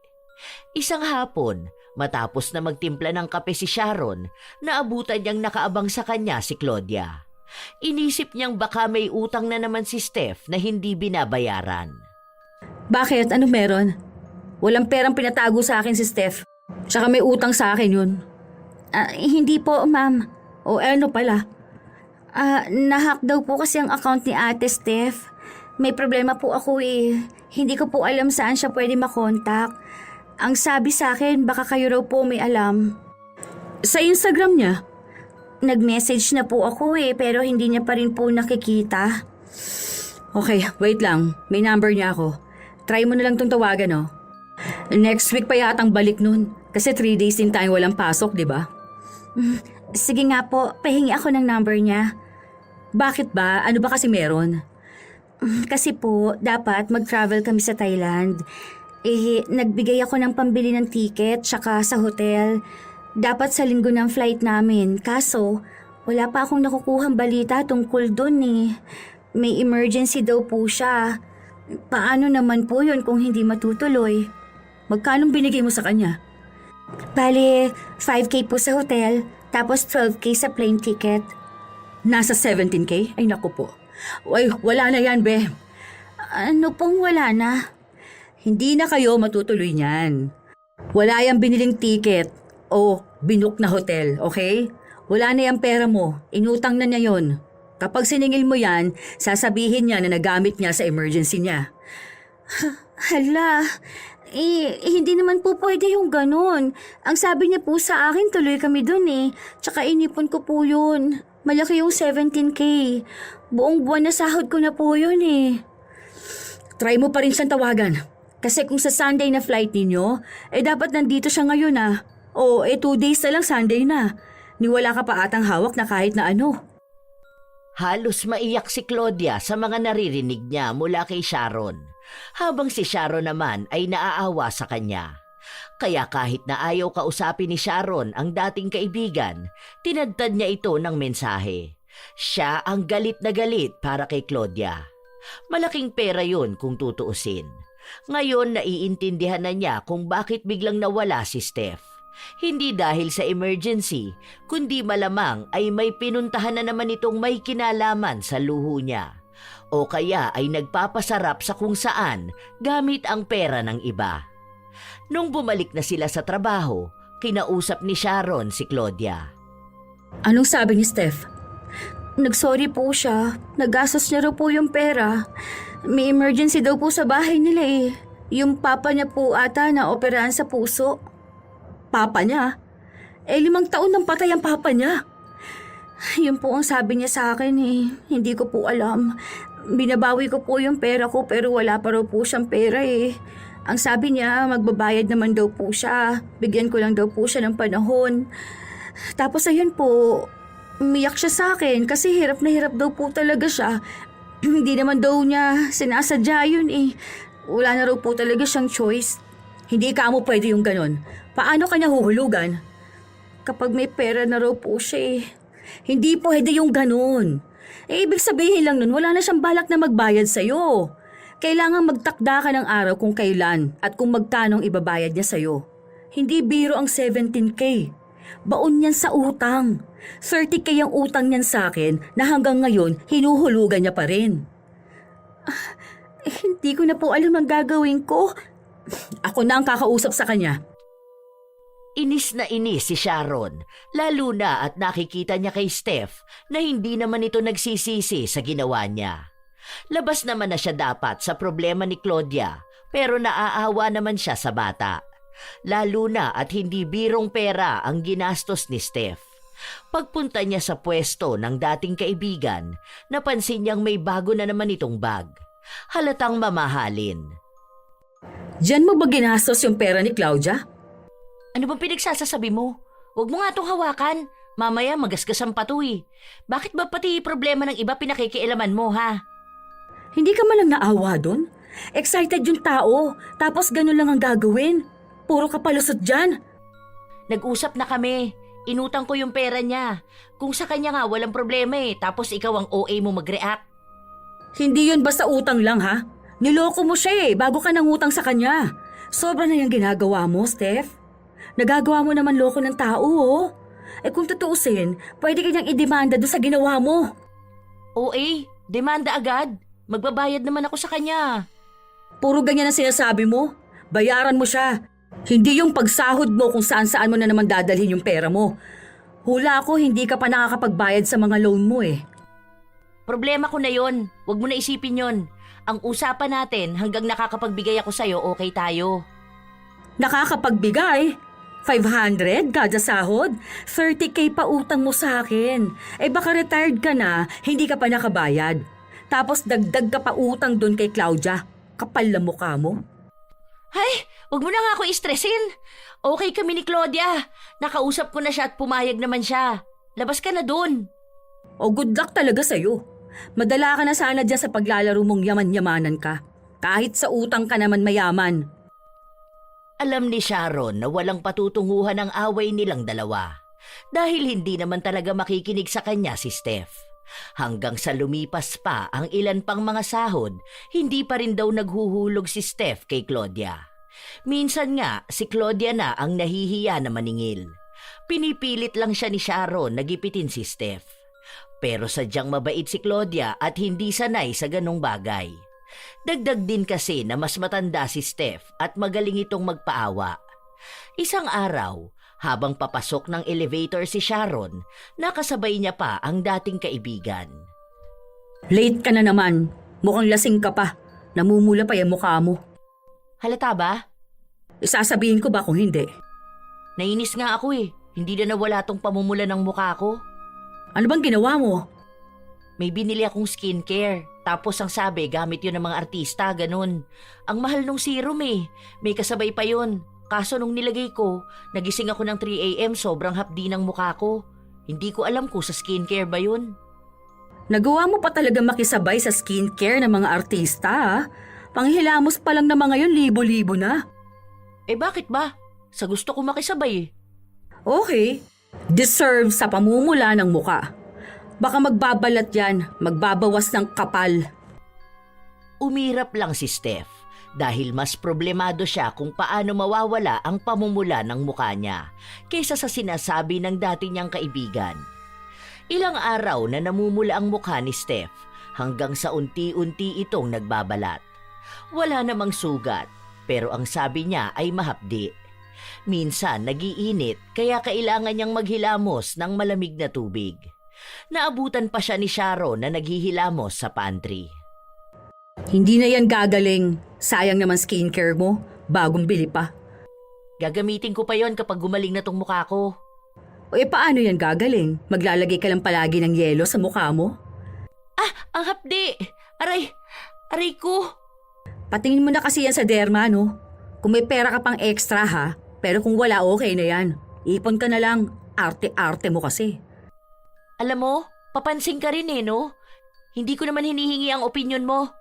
S2: Isang hapon, matapos na magtimpla ng kape si Sharon, naabutan niyang nakaabang sa kanya si Claudia. Inisip niyang baka may utang na naman si Steph na hindi binabayaran.
S1: Bakit? Ano meron? Walang perang pinatago sa akin si Steph. Tsaka may utang sa akin yun. Hindi po, ma'am. O ano pala? Nahack daw po kasi ang account ni Ate Steph. May problema po ako eh. Hindi ko po alam saan siya pwede makontak. Ang sabi sa akin, baka kayo raw po may alam. Sa Instagram niya? Nag-message na po ako eh, pero hindi niya pa rin po nakikita. Okay, wait lang. May number niya ako. Try mo na lang tong tawagan, oh. Next week pa yatang balik nun. Kasi 3 days din tayong walang pasok, di ba? Sige nga po, pahingi ako ng number niya. Bakit ba? Ano ba kasi meron? Kasi po, dapat mag-travel kami sa Thailand. Nagbigay ako ng pambili ng ticket tsaka sa hotel. Dapat sa linggo ng flight namin. Kaso, wala pa akong nakukuhang balita tungkol dun eh. May emergency daw po siya. Paano naman po yun kung hindi matutuloy? Magkano binigay mo sa kanya? Bale, 5K po sa hotel, tapos 12K sa plane ticket. Nasa 17K? Ay naku po. Ay, wala na yan, be. Ano pong wala na? Hindi na kayo matutuloy niyan. Wala yung biniling ticket o binook na hotel, okay? Wala na yung pera mo. Inutang na niya yon. Kapag siningil mo yan, sasabihin niya na nagamit niya sa emergency niya. Hala, hindi naman po pwede yung ganun. Ang sabi niya po sa akin, tuloy kami dun eh. Tsaka inipon ko po yun. Malaki yung 17K. Buong buwan na sahod ko na po yun eh. Try mo pa rin siyang tawagan. Kasi kung sa Sunday na flight ninyo, dapat nandito siya ngayon ah. 2 days na lang Sunday na. Niwala ka pa atang hawak na kahit na ano.
S2: Halos maiyak si Claudia sa mga naririnig niya mula kay Sharon, habang si Sharon naman ay naaawa sa kanya. Kaya kahit na ayaw kausapin ni Sharon ang dating kaibigan, tinadtad niya ito ng mensahe. Siya ang galit na galit para kay Claudia. Malaking pera yun kung tutuusin. Ngayon naiintindihan na niya kung bakit biglang nawala si Steph. Hindi dahil sa emergency, kundi malamang ay may pinuntahan na naman itong may kinalaman sa luho niya. O kaya ay nagpapasarap sa kung saan gamit ang pera ng iba. Nung bumalik na sila sa trabaho, kinausap ni Sharon si Claudia.
S1: Anong sabi ni Steph? Nagsorry po siya. Nagastos niya raw po yung pera. May emergency daw po sa bahay nila eh. Yung papa niya po ata na operahan sa puso. Papa niya? 5 taon nang patay ang papa niya. Yun po ang sabi niya sa akin eh. Hindi ko po alam. Binabawi ko po yung pera ko pero wala pa raw po siyang pera eh. Ang sabi niya, magbabayad naman daw po siya. Bigyan ko lang daw po siya ng panahon. Tapos ayun po, umiyak siya sa akin kasi hirap na hirap daw po talaga siya. Hindi naman daw niya sinasadya yun eh. Wala na raw po talaga siyang choice. Hindi ka mo pwede yung ganon. Paano kanya huhulugan? Kapag may pera na raw po siya eh. Hindi pwede yung ganon. Ibig sabihin lang nun, wala na siyang balak na magbayad sa'yo. Kailangan magtakda ka ng araw kung kailan at kung magkanong ibabayad niya sa'yo. Hindi biro ang 17K. Baon niyan sa utang. 30K ang utang niyan sa akin na hanggang ngayon hinuhulugan niya pa rin. Hindi ko na po alam ang gagawin ko. Ako na ang kakausap sa kanya.
S2: Inis na inis si Sharon, lalo na at nakikita niya kay Steph na hindi naman ito nagsisisi sa ginawa niya. Labas naman na siya dapat sa problema ni Claudia, pero naaawa naman siya sa bata. Lalo na at hindi birong pera ang ginastos ni Steph. Pagpunta niya sa pwesto ng dating kaibigan, napansin niyang may bago na naman itong bag. Halatang mamahalin.
S1: Diyan mo ba ginastos yung pera ni Claudia?
S2: Ano bang pinagsasasabi mo? Huwag mo nga itong hawakan. Mamaya magasgasan pa to eh. Bakit ba pati problema ng iba pinakikialaman mo ha?
S1: Hindi ka man lang naawa doon? Excited yung tao, tapos ganun lang ang gagawin. Puro ka palusot dyan.
S2: Nag-usap na kami. Inutang ko yung pera niya. Kung sa kanya nga walang problema eh, tapos ikaw ang OA mo mag-react.
S1: Hindi yun basta utang lang ha. Niloko mo siya bago ka nangutang sa kanya. Sobra na yung ginagawa mo, Steph. Nagagawa mo naman loko ng tao, oh. Kung tutuusin, pwede kanyang idemanda doon sa ginawa mo.
S2: OA, demanda agad. Magbabayad naman ako sa kanya.
S1: Puro ganyan ang sinasabi mo. Bayaran mo siya. Hindi yung pagsahod mo kung saan-saan mo na naman dadalhin yung pera mo. Hula ko, hindi ka pa nakakapagbayad sa mga loan mo eh.
S2: Problema ko na yon. Huwag mo na isipin yon. Ang usapan natin hanggang nakakapagbigay ako sa'yo, okay tayo.
S1: Nakakapagbigay? 500 kada sahod? 30K pa utang mo sa akin. Eh baka retired ka na, hindi ka pa nakabayad. Tapos dagdag ka pa utang doon kay Claudia. Kapal na mukha mo.
S2: Ay, wag mo na nga ako istresin. Okay kami ni Claudia. Nakausap ko na siya at pumayag naman siya. Labas ka na doon.
S1: O good luck talaga sa'yo. Madala ka na sana dyan sa paglalaro mong yaman-yamanan ka. Kahit sa utang ka naman mayaman.
S2: Alam ni Sharon na walang patutunguhan ang away nilang dalawa. Dahil hindi naman talaga makikinig sa kanya si Steph. Hanggang sa lumipas pa ang ilan pang mga sahod, hindi pa rin daw naghuhulog si Steph kay Claudia. Minsan nga, si Claudia na ang nahihiya na maningil. Pinipilit lang siya ni Sharon na gipitin si Steph. Pero sadyang mabait si Claudia at hindi sanay sa ganong bagay. Dagdag din kasi na mas matanda si Steph at magaling itong magpaawa. Isang araw, habang papasok ng elevator si Sharon, nakasabay niya pa ang dating kaibigan.
S1: Late ka na naman. Mukhang lasing ka pa. Namumula pa yung mukha mo.
S2: Halata ba?
S1: Isasabihin ko ba kung hindi?
S2: Nainis nga ako eh. Hindi na nawala tong pamumula ng mukha ko.
S1: Ano bang ginawa mo?
S2: May binili akong skincare. Tapos ang sabi, gamit yun ng mga artista, ganun. Ang mahal nung serum eh. May kasabay pa yun. Kaso nung nilagay ko, nagising ako ng 3 a.m. sobrang hapdi ng mukha ko. Hindi ko alam kung sa skincare ba yun.
S1: Nagawa mo pa talaga makisabay sa skincare ng mga artista ah. Panghilamos pa lang na mga yun, libo-libo na.
S2: Eh bakit ba? Sa gusto ko makisabay eh.
S1: Okay. Deserve sa pamumula ng muka. Baka magbabalat yan, magbabawas ng kapal.
S2: Umirap lang si Steph dahil mas problemado siya kung paano mawawala ang pamumula ng mukha niya kaysa sa sinasabi ng dati niyang kaibigan. Ilang araw na namumula ang mukha ni Steph hanggang sa unti-unti itong nagbabalat. Wala namang sugat pero ang sabi niya ay mahapdi. Minsan nagiinit kaya kailangan niyang maghilamos ng malamig na tubig. Naabutan pa siya ni Sharon na naghihilamos sa pantry.
S1: Hindi na yan gagaling. Sayang naman skincare mo. Bagong bili pa.
S2: Gagamitin ko pa yon kapag gumaling na tong mukha ko.
S1: O paano yan gagaling? Maglalagay ka lang palagi ng yelo sa mukha mo?
S2: Ah, ang hapdi! Aray ko!
S1: Patingin mo na kasi yan sa derma, no? Kung may pera ka pang extra ha, pero kung wala okay na yan. Ipon ka na lang. Arte-arte mo kasi.
S2: Alam mo, papansin ka rin eh, no? Hindi ko naman hinihingi ang opinyon mo.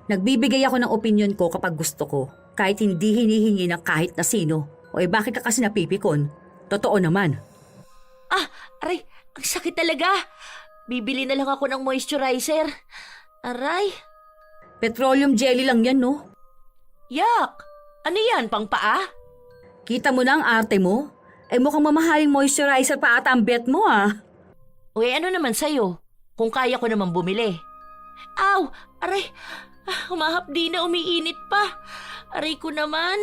S1: Nagbibigay ako ng opinyon ko kapag gusto ko, kahit hindi hinihingi ng kahit na sino. O bakit ka kasi napipikon? Totoo naman.
S2: Ah, aray, ang sakit talaga. Bibili na lang ako ng moisturizer. Aray.
S1: Petroleum jelly lang yan, no?
S2: Yak! Ano yan, pang paa?
S1: Kita mo na ang arte mo? Mukhang mamahaling moisturizer pa ata ang bet mo, ah.
S2: Uy, ano naman sa'yo? Kung kaya ko naman bumili. Aw! Aray! Humahapdi na, umiinit pa. Aray ko naman.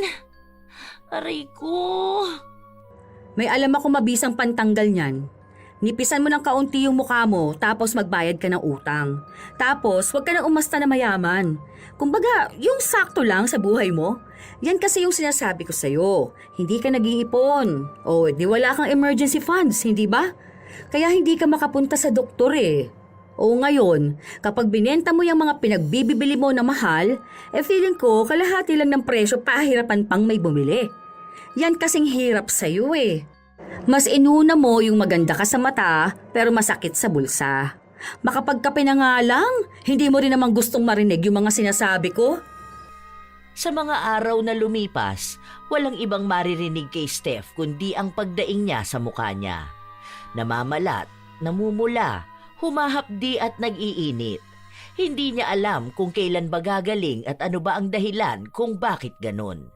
S2: Aray ko.
S1: May alam ako mabisang pantanggal niyan. Nipisan mo ng kaunti yung mukha mo tapos magbayad ka ng utang. Tapos wag ka na umasta na mayaman. Kumbaga, yung sakto lang sa buhay mo. Yan kasi yung sinasabi ko sa'yo. Hindi ka nag-iipon. O di wala kang emergency funds, hindi ba? Kaya hindi ka makapunta sa doktor eh. O ngayon, kapag binenta mo yung mga pinagbibili mo na mahal, feeling ko kalahati lang ng presyo pahirapan pang may bumili. Yan kasing hirap sa'yo eh. Mas inuna mo yung maganda ka sa mata pero masakit sa bulsa. Makapagkape na nga lang, hindi mo rin namang gustong marinig yung mga sinasabi ko.
S2: Sa mga araw na lumipas, walang ibang maririnig kay Steph kundi ang pagdaing niya sa mukha niya. Namamalat, namumula, humahapdi at nag-iinit. Hindi niya alam kung kailan ba gagaling at ano ba ang dahilan kung bakit ganon.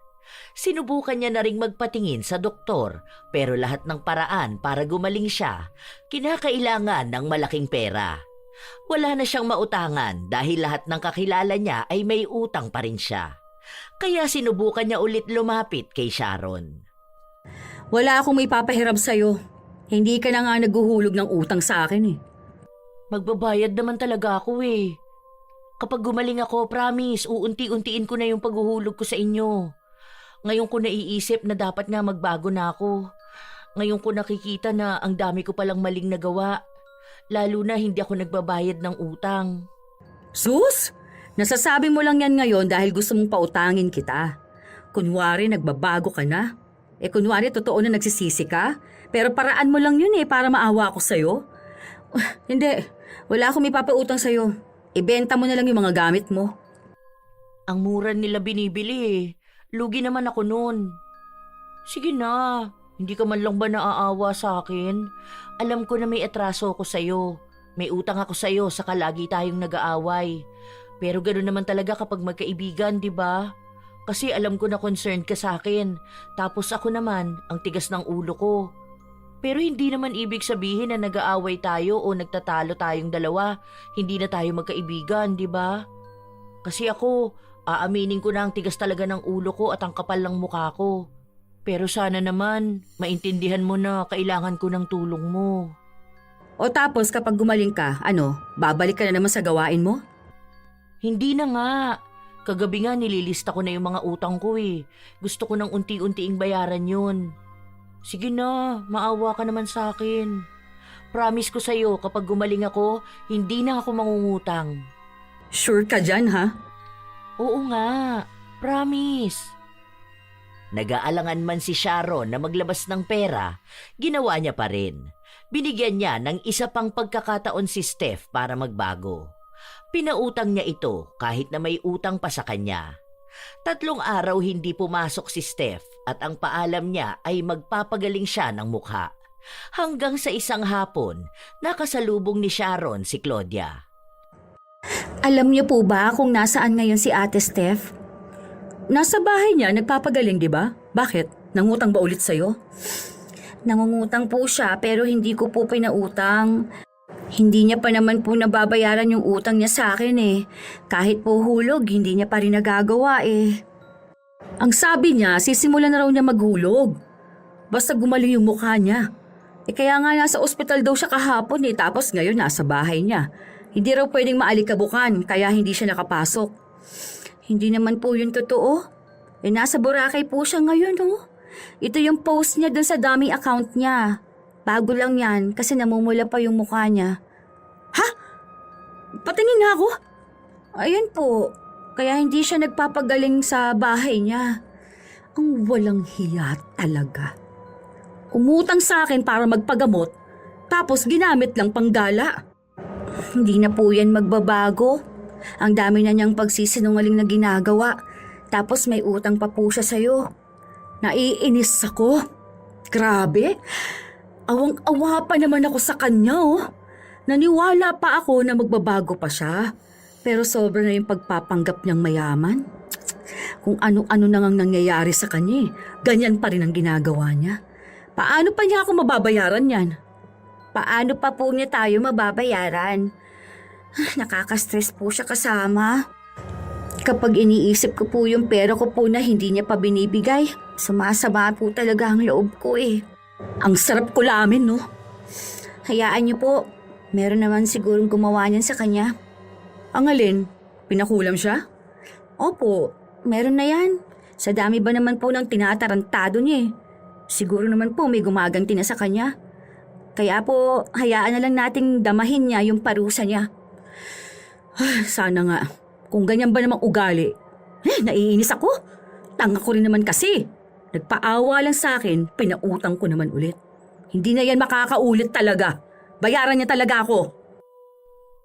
S2: Sinubukan niya na ring magpatingin sa doktor pero lahat ng paraan para gumaling siya, kinakailangan ng malaking pera. Wala na siyang mautangan dahil lahat ng kakilala niya ay may utang pa rin siya. Kaya sinubukan niya ulit lumapit kay Sharon.
S1: Wala akong may papahiram sa'yo. Hindi ka na nga naghuhulog ng utang sa akin eh.
S2: Magbabayad naman talaga ako eh. Kapag gumaling ako, promise, uunti-untiin ko na yung paghuhulog ko sa inyo. Ngayon ko naiisip na dapat nga magbago na ako. Ngayon ko nakikita na ang dami ko palang maling nagawa. Lalo na hindi ako nagbabayad ng utang.
S1: Sus! Nasasabi mo lang yan ngayon dahil gusto mong pautangin kita. Kunwari nagbabago ka na. Kunwari totoo na nagsisisi ka. Pero paraan mo lang yun para maawa ako sa'yo. Hindi, wala akong ipapautang sa'yo. Ibenta mo na lang yung mga gamit mo.
S2: Ang mura nila binibili eh. Lugi naman ako nun. Sige na, hindi ka man lang ba naaawa sa akin? Alam ko na may atraso ako sa'yo. May utang ako sa'yo, saka lagi tayong nag-aaway. Pero gano'n naman talaga kapag magkaibigan, di ba? Kasi alam ko na concerned ka sa akin. Tapos ako naman, ang tigas ng ulo ko. Pero hindi naman ibig sabihin na nag-aaway tayo o nagtatalo tayong dalawa. Hindi na tayo magkaibigan, di ba? Kasi ako, aaminin ko na ang tigas talaga ng ulo ko at ang kapal ng mukha ko. Pero sana naman, maintindihan mo na kailangan ko ng tulong mo.
S1: O tapos kapag gumaling ka, babalik ka na naman sa gawain mo?
S2: Hindi na nga. Kagabi nga nililista ko na yung mga utang ko eh. Gusto ko ng unti-untiing bayaran yun. Sige na, maawa ka naman sa akin. Promise ko sa'yo, kapag gumaling ako, hindi na ako mangungutang.
S1: Sure ka dyan, ha?
S2: Oo nga, promise. Nag-aalangan man si Sharon na maglabas ng pera, ginawa niya pa rin. Binigyan niya ng isa pang pagkakataon si Steph para magbago. Pinautang niya ito kahit na may utang pa sa kanya. 3 araw hindi pumasok si Steph at ang paalam niya ay magpapagaling siya ng mukha. Hanggang sa isang hapon, nakasalubong ni Sharon si Claudia.
S1: Alam niyo po ba kung nasaan ngayon si Ate Steph? Nasa bahay niya, nagpapagaling, di ba? Bakit? Nangutang ba ulit sa'yo? Nangungutang po siya pero hindi ko po pinautang. Hindi niya pa naman po nababayaran yung utang niya sa akin eh. Kahit po hulog, hindi niya pa rin nagagawa eh. Ang sabi niya, sisimulan na raw niya maghulog. Basta gumaling yung mukha niya. Kaya nga nasa ospital daw siya kahapon eh, tapos ngayon nasa bahay niya. Hindi raw pwedeng maalikabukan, kaya hindi siya nakapasok. Hindi naman po yun totoo. Nasa Boracay po siya ngayon oh. Ito yung post niya dun sa dummy account niya. Bago lang yan kasi namumula pa yung mukha niya. Ha? Patingin nga ako. Ayun po. Kaya hindi siya nagpapagaling sa bahay niya. Ang walang hiya talaga. Umutang sa akin para magpagamot, tapos ginamit lang panggala. Hindi na po yan magbabago. Ang dami na niyang pagsisinungaling na ginagawa. Tapos may utang pa po siya sa'yo. Naiinis ako. Grabe. Awang-awa pa naman ako sa kanya oh. Naniwala pa ako na magbabago pa siya. Pero sobra na yung pagpapanggap niyang mayaman. Kung ano-ano na ngang nangyayari sa kanya ganyan pa rin ang ginagawa niya. Paano pa niya ako mababayaran yan? Paano pa po niya tayo mababayaran? Nakaka-stress po siya kasama. Kapag iniisip ko po yung pera ko po na hindi niya pa binibigay, sumasama po talaga ang loob ko eh. Ang sarap kulamin, no? Hayaan niyo po. Meron naman sigurong gumawa niyan sa kanya. Ang alin? Pinakulam siya? Opo, meron na yan. Sa dami ba naman po ng tinatarantado niya eh. Siguro naman po may gumaganti na sa kanya. Kaya po, hayaan na lang nating damahin niya yung parusa niya. Sana nga. Kung ganyan ba namang ugali. Naiinis ako. Tanga ko rin naman kasi. Nagpaawa lang sa akin, pinautang ko naman ulit. Hindi na yan makakaulit talaga. Bayaran niya talaga ako.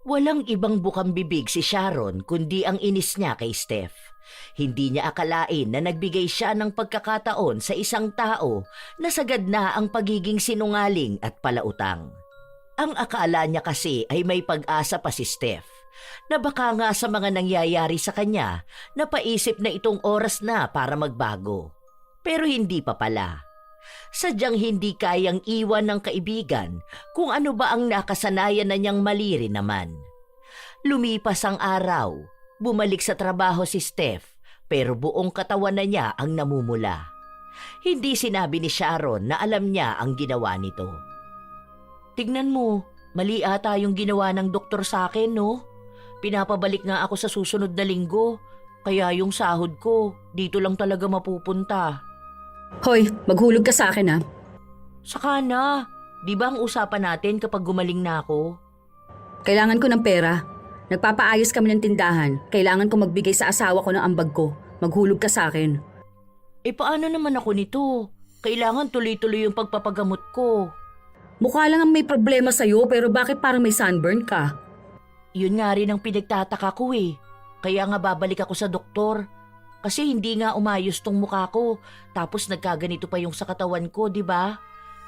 S2: Walang ibang bukang bibig si Sharon kundi ang inis niya kay Steph. Hindi niya akalain na nagbigay siya ng pagkakataon sa isang tao na sagad na ang pagiging sinungaling at palautang. Ang akala niya kasi ay may pag-asa pa si Steph na baka nga sa mga nangyayari sa kanya napaisip na itong oras na para magbago. Pero hindi pa pala. Sadyang hindi kayang iwan ng kaibigan kung ano ba ang nakasanayan na niyang mali rin naman. Lumipas ang araw, bumalik sa trabaho si Steph pero buong katawan na niya ang namumula. Hindi sinabi ni Sharon na alam niya ang ginawa nito. Tignan mo, mali ata yung ginawa ng doktor sa akin, no? Pinapabalik nga ako sa susunod na linggo, kaya yung sahod ko dito lang talaga mapupunta.
S1: Hoy, maghulog ka sa akin ha.
S2: Saka na, di ba ang usapan natin kapag gumaling na ako?
S1: Kailangan ko ng pera. Nagpapaayos kami ng tindahan. Kailangan ko magbigay sa asawa ko ng ambag ko. Maghulog ka sa akin.
S2: Paano naman ako nito? Kailangan tuloy-tuloy yung pagpapagamot ko.
S1: Mukha lang ang may problema sa'yo pero bakit parang may sunburn ka?
S2: Yun nga rin ang pinagtataka ko eh. Kaya nga babalik ako sa doktor. Kasi hindi nga umayos tong mukha ko. Tapos nagkaganito pa yung sa katawan ko, di ba?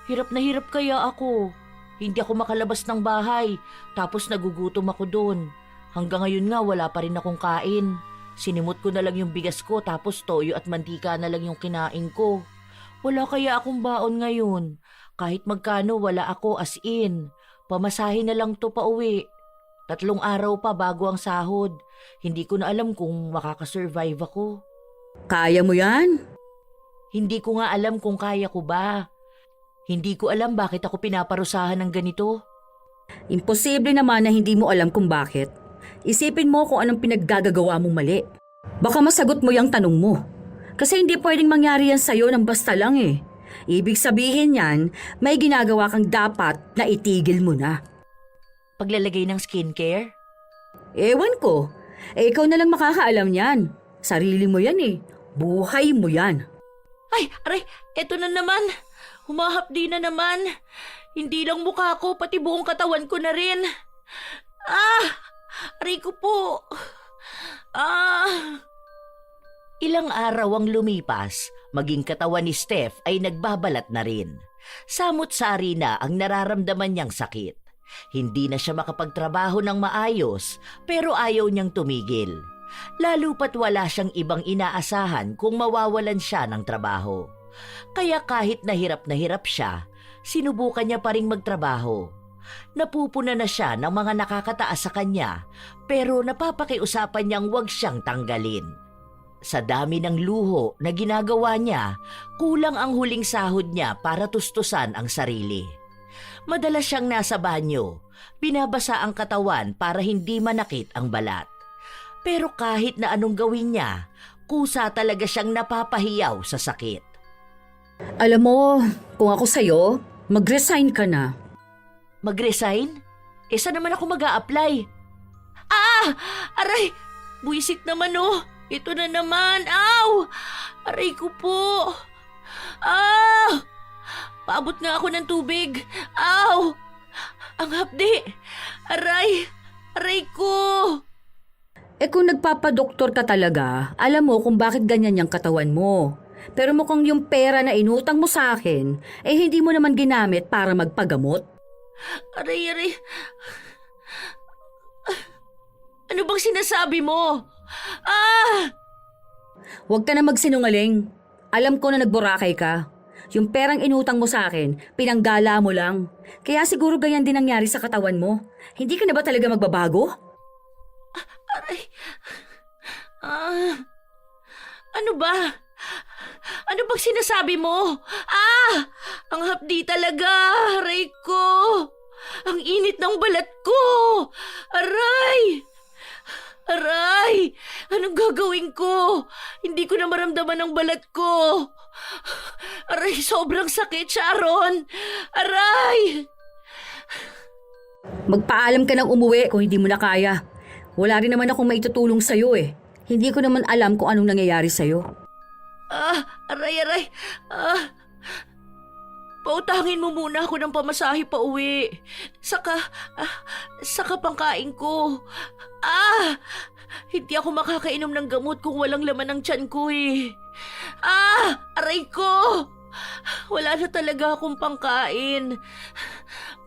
S2: Hirap na hirap kaya ako. Hindi ako makalabas ng bahay. Tapos nagugutom ako doon. Hanggang ngayon nga wala pa rin akong kain. Sinimot ko na lang yung bigas ko tapos toyo at mantika na lang yung kinain ko. Wala kaya akong baon ngayon. Kahit magkano wala ako as in. Pamasahe na lang to pa uwi. 3 araw pa bago ang sahod. Hindi ko na alam kung makakasurvive ako.
S1: Kaya mo yan?
S2: Hindi ko nga alam kung kaya ko ba. Hindi ko alam bakit ako pinaparusahan ng ganito.
S1: Imposible naman na hindi mo alam kung bakit. Isipin mo kung anong pinaggagawa mong mali. Baka masagot mo yung tanong mo. Kasi hindi pwedeng mangyari yan sa'yo ng basta lang eh. Ibig sabihin yan, may ginagawa kang dapat na itigil mo na.
S2: Paglalagay ng skincare?
S1: Ewan ko. Ikaw na lang makakaalam yan. Sarili mo yan eh. Buhay mo yan.
S2: Ay, aray, eto na naman. Humahapdi na naman. Hindi lang mukha ko, pati buong katawan ko na rin. Aray ko po. Ilang araw ang lumipas, maging katawan ni Steph ay nagbabalat na rin. Samot-sari na ang nararamdaman niyang sakit. Hindi na siya makapagtrabaho ng maayos, pero ayaw niyang tumigil. Lalo pat wala siyang ibang inaasahan kung mawawalan siya ng trabaho. Kaya kahit na hirap siya, sinubukan niya pa ring magtrabaho. Napupuna na siya ng mga nakakataas sa kanya, pero napapakiusapan niyang huwag siyang tanggalin. Sa dami ng luho na ginagawa niya, kulang ang huling sahod niya para tustusan ang sarili. Madalas siyang nasa banyo, binabasa ang katawan para hindi manakit ang balat. Pero kahit na anong gawin niya, kusa talaga siyang napapahiyaw sa sakit.
S1: Alam mo, kung ako sa'yo, mag-resign ka na.
S2: Mag-resign? Saan naman ako mag-a-apply? Aray! Buisit naman oh! Ito na naman! Aw! Aray ko po! Paabot nga ako ng tubig! Aw! Ang hapdi! Aray! Aray ko!
S1: Kung nagpapadoktor ka talaga, alam mo kung bakit ganyan yung katawan mo. Pero mukhang yung pera na inutang mo sa akin, hindi mo naman ginamit para magpagamot.
S2: Aray! Ano bang sinasabi mo?
S1: Huwag ka na magsinungaling. Alam ko na nagburakay ka. Yung perang inutang mo sa akin, pinanggala mo lang. Kaya siguro ganyan din nangyari sa katawan mo. Hindi ka na ba talaga magbabago?
S2: Aray! Ano ba? Ano bang sinasabi mo? Ang hapdi talaga! Aray ko! Ang init ng balat ko! Aray! Aray! Anong gagawin ko? Hindi ko na maramdaman ang balat ko. Aray, sobrang sakit, Sharon! Aray!
S1: Magpaalam ka nang umuwi kung hindi mo na kaya. Wala rin naman akong maitutulong sa'yo eh. Hindi ko naman alam kung anong nangyayari sa'yo.
S2: Aray! Pautangin mo muna ako ng pamasahe pa uwi. Saka pangkain ko. Hindi ako makakainom ng gamot kung walang laman ng tiyan ko eh. Aray ko! Wala na talaga akong pangkain.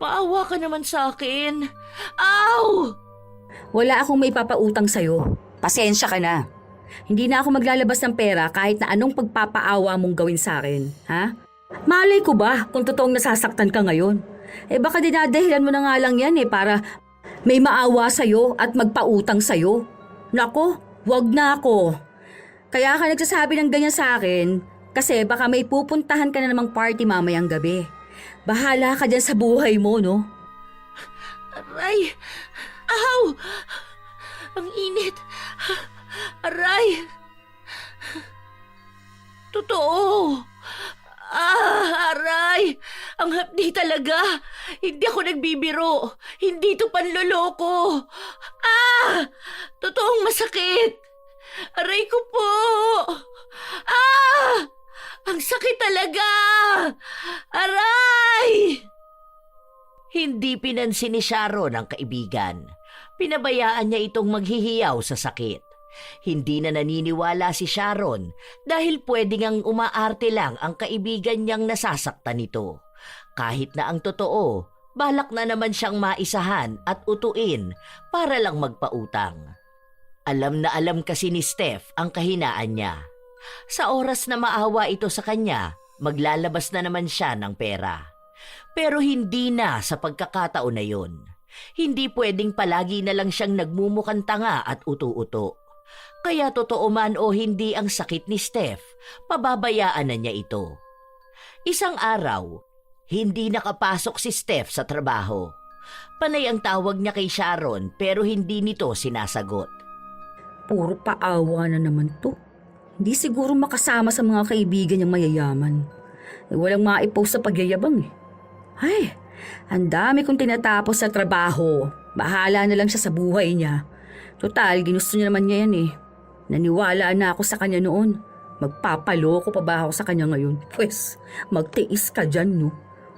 S2: Maawa ka naman sa akin. Aw!
S1: Wala akong may papautang sa'yo. Pasensya ka na. Hindi na ako maglalabas ng pera kahit na anong pagpapaawa mong gawin sa akin. Ha? Malay ko ba kung totoong nasasaktan ka ngayon? Baka dinadahilan mo na nga lang yan para may maawa sa'yo at magpautang sa'yo. Nako, wag na ako. Kaya ka nagsasabi ng ganyan sa akin kasi baka may pupuntahan ka na namang party mamayang gabi. Bahala ka dyan sa buhay mo, no?
S2: Aray! Ahaw! Ang init! Aray! Totoo! Aray! Ang hapdi talaga! Hindi ako nagbibiro! Hindi to panloloko! Totoong masakit! Aray ko po! Ang sakit talaga! Aray! Hindi pinansin ni Sharon ang kaibigan. Pinabayaan niya itong maghihiyaw sa sakit. Hindi na naniniwala si Sharon dahil pwede ngang umaarte lang ang kaibigan niyang nasasaktan nito. Kahit na ang totoo, balak na naman siyang maisahan at utuin para lang magpautang. Alam na alam kasi ni Steph ang kahinaan niya. Sa oras na maawa ito sa kanya, maglalabas na naman siya ng pera. Pero hindi na sa pagkakataon na yun. Hindi pwedeng palagi na lang siyang nagmumukhang tanga at utu-uto. Kaya totoo man o hindi ang sakit ni Steph, pababayaan na niya ito. Isang araw, hindi nakapasok si Steph sa trabaho. Panay ang tawag niya kay Sharon pero hindi nito sinasagot.
S1: Puro paawa na naman to. Hindi siguro makasama sa mga kaibigan niyang mayayaman. Walang maipost sa pagyayabang Ay, ang dami kong tinatapos sa trabaho. Bahala na lang siya sa buhay niya. Total, ginusto niya naman niya yan Naniwala na ako sa kanya noon. Magpapaloko pa ba ako sa kanya ngayon? Pwes, magtiis ka dyan, no?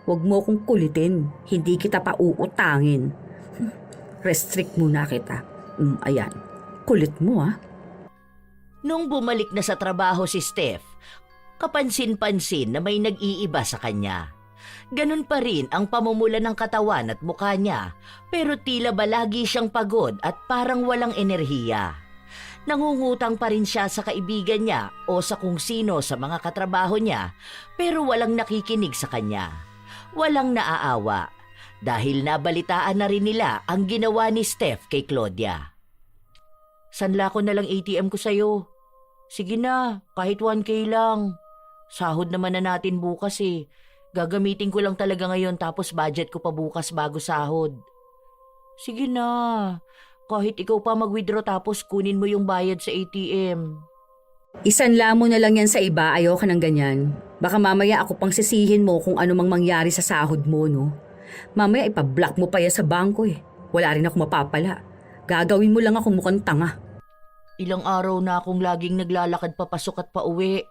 S1: Huwag mo akong kulitin. Hindi kita pa uutangin. Restrict muna kita. Ayan. Kulit mo,
S2: Nung bumalik na sa trabaho si Steph, kapansin-pansin na may nag-iiba sa kanya. Ganun pa rin ang pamumula ng katawan at mukha niya, pero tila ba lagi siyang pagod at parang walang enerhiya. Nangungutang pa rin siya sa kaibigan niya o sa kung sino sa mga katrabaho niya, pero walang nakikinig sa kanya. Walang naaawa, dahil nabalitaan na rin nila ang ginawa ni Steph kay Claudia. Sanla ko na lang ATM ko sa'yo. Sige na, kahit 1K lang. Sahod naman na natin bukas Gagamitin ko lang talaga ngayon tapos budget ko pa bukas bago sahod. Sige na, kahit ikaw pa mag-withdraw tapos kunin mo yung bayad sa ATM.
S1: Isanla mo na lang yan sa iba, ayoko ng ganyan. Baka mamaya ako pang sisihin mo kung ano mang mangyari sa sahod mo, no? Mamaya ipablock mo pa yan sa bangko Wala rin ako mapapala. Gagawin mo lang akong mukhang tanga.
S2: Ilang araw na akong laging naglalakad papasok at pauwi.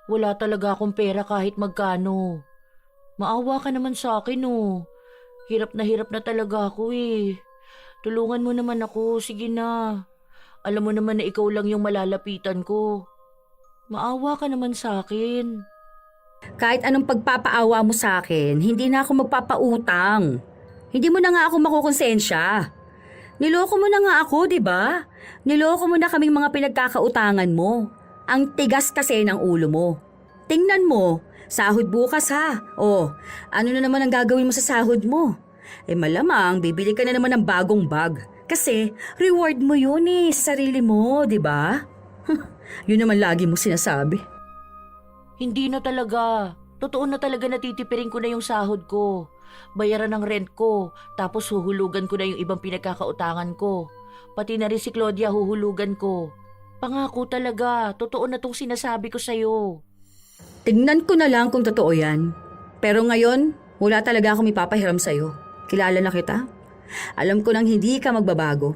S2: Wala talaga akong pera kahit magkano. Maawa ka naman sa akin, Hirap na talaga ako Tulungan mo naman ako, sige na. Alam mo naman na ikaw lang yung malalapitan ko. Maawa ka naman sa akin.
S1: Kahit anong pagpapaawa mo sa akin, hindi na ako magpapautang. Hindi mo na nga ako makukonsensya. Niloko mo na nga ako, di ba? Niloko mo na kaming mga pinagkakautangan mo. Ang tigas kasi ng ulo mo. Tingnan mo, sahod bukas ano na naman ang gagawin mo sa sahod mo? Malamang bibili ka na naman ng bagong bag. Kasi reward mo yun sa sarili mo, di ba? Yun naman lagi mo sinasabi.
S2: Hindi na talaga. Totoo na talaga natitipirin ko na yung sahod ko. Bayaran ng rent ko, tapos huhulugan ko na yung ibang pinagkakautangan ko. Pati na rin si Claudia huhulugan ko. Pangako talaga, totoo na tong sinasabi ko sa'yo.
S1: Tignan ko na lang kung totoo yan. Pero ngayon, wala talaga akong ipapahiram sa'yo. Kilala na kita. Alam ko nang hindi ka magbabago.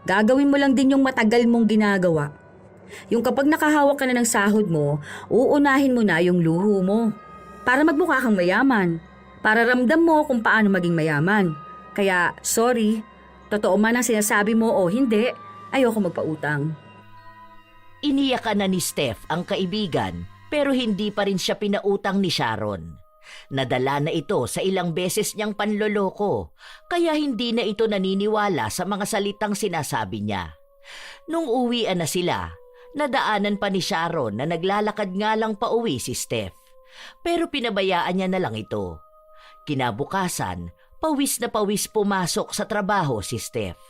S1: Gagawin mo lang din yung matagal mong ginagawa. Yung kapag nakahawak ka na ng sahod mo, uunahin mo na yung luho mo. Para magmukha kang mayaman. Para ramdam mo kung paano maging mayaman. Kaya, sorry, totoo man ang sinasabi mo o hindi, ayoko magpautang.
S2: Iniyakan na ni Steph ang kaibigan pero hindi pa rin siya pinautang ni Sharon. Nadala na ito sa ilang beses niyang panloloko kaya hindi na ito naniniwala sa mga salitang sinasabi niya. Nung uwian na sila, nadaanan pa ni Sharon na naglalakad nga lang pauwi si Steph. Pero pinabayaan niya na lang ito. Kinabukasan, pawis na pawis pumasok sa trabaho si Steph.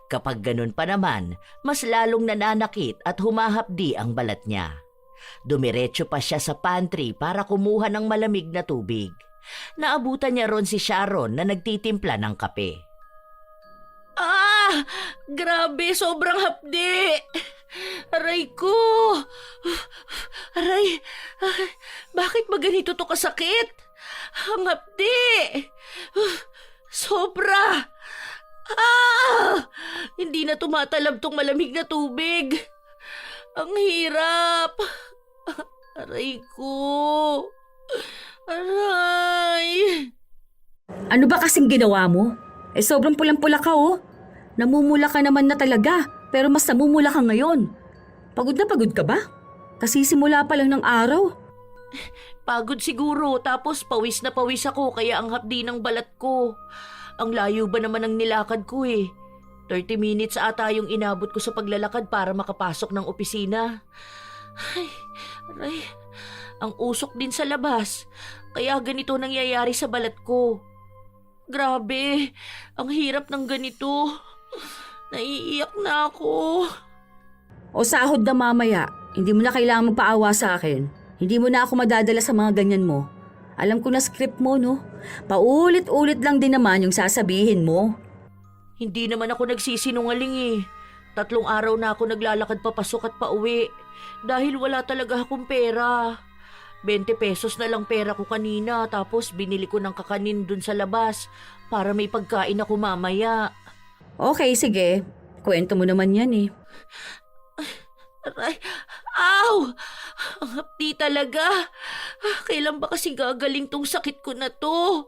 S2: Kapag ganun pa naman, mas lalong nananakit at humahapdi ang balat niya. Dumiretso pa siya sa pantry para kumuha ng malamig na tubig. Naabutan niya ron si Sharon na nagtitimpla ng kape. Ah! Grabe, sobrang hapdi! Aray ko! Aray! Bakit ba ganito to kasakit? Ang hapdi! Sobra! Ah! Hindi na tumatalab tong malamig na tubig. Ang hirap. Aray ko. Aray.
S1: Ano ba kasing ginawa mo? Sobrang pulang-pula ka oh. Namumula ka naman na talaga, pero mas namumula ka ngayon. Pagod na pagod ka ba? Kasi simula pa lang ng araw.
S2: Pagod siguro, tapos pawis na pawis ako kaya ang hapdi ng balat ko. Ang layo ba naman ang nilakad ko eh. 30 minutes ata yung inabot ko sa paglalakad para makapasok ng opisina. Ay, aray. Ang usok din sa labas. Kaya ganito nangyayari sa balat ko. Grabe, ang hirap ng ganito. Naiiyak na ako.
S1: O sahod na mamaya, hindi mo na kailangan magpaawa sa akin. Hindi mo na ako madadala sa mga ganyan mo. Alam ko na script mo, no? Paulit-ulit lang din naman yung sasabihin mo.
S2: Hindi naman ako nagsisinungaling eh. 3 araw na ako naglalakad papasok at pauwi dahil wala talaga akong pera. 20 pesos na lang pera ko kanina tapos binili ko ng kakanin dun sa labas para may pagkain ako mamaya.
S1: Okay, sige. Kwento mo naman yan eh.
S2: Aray! Ow! Ang hapdi talaga. Kailan ba kasi gagaling tong sakit ko na to?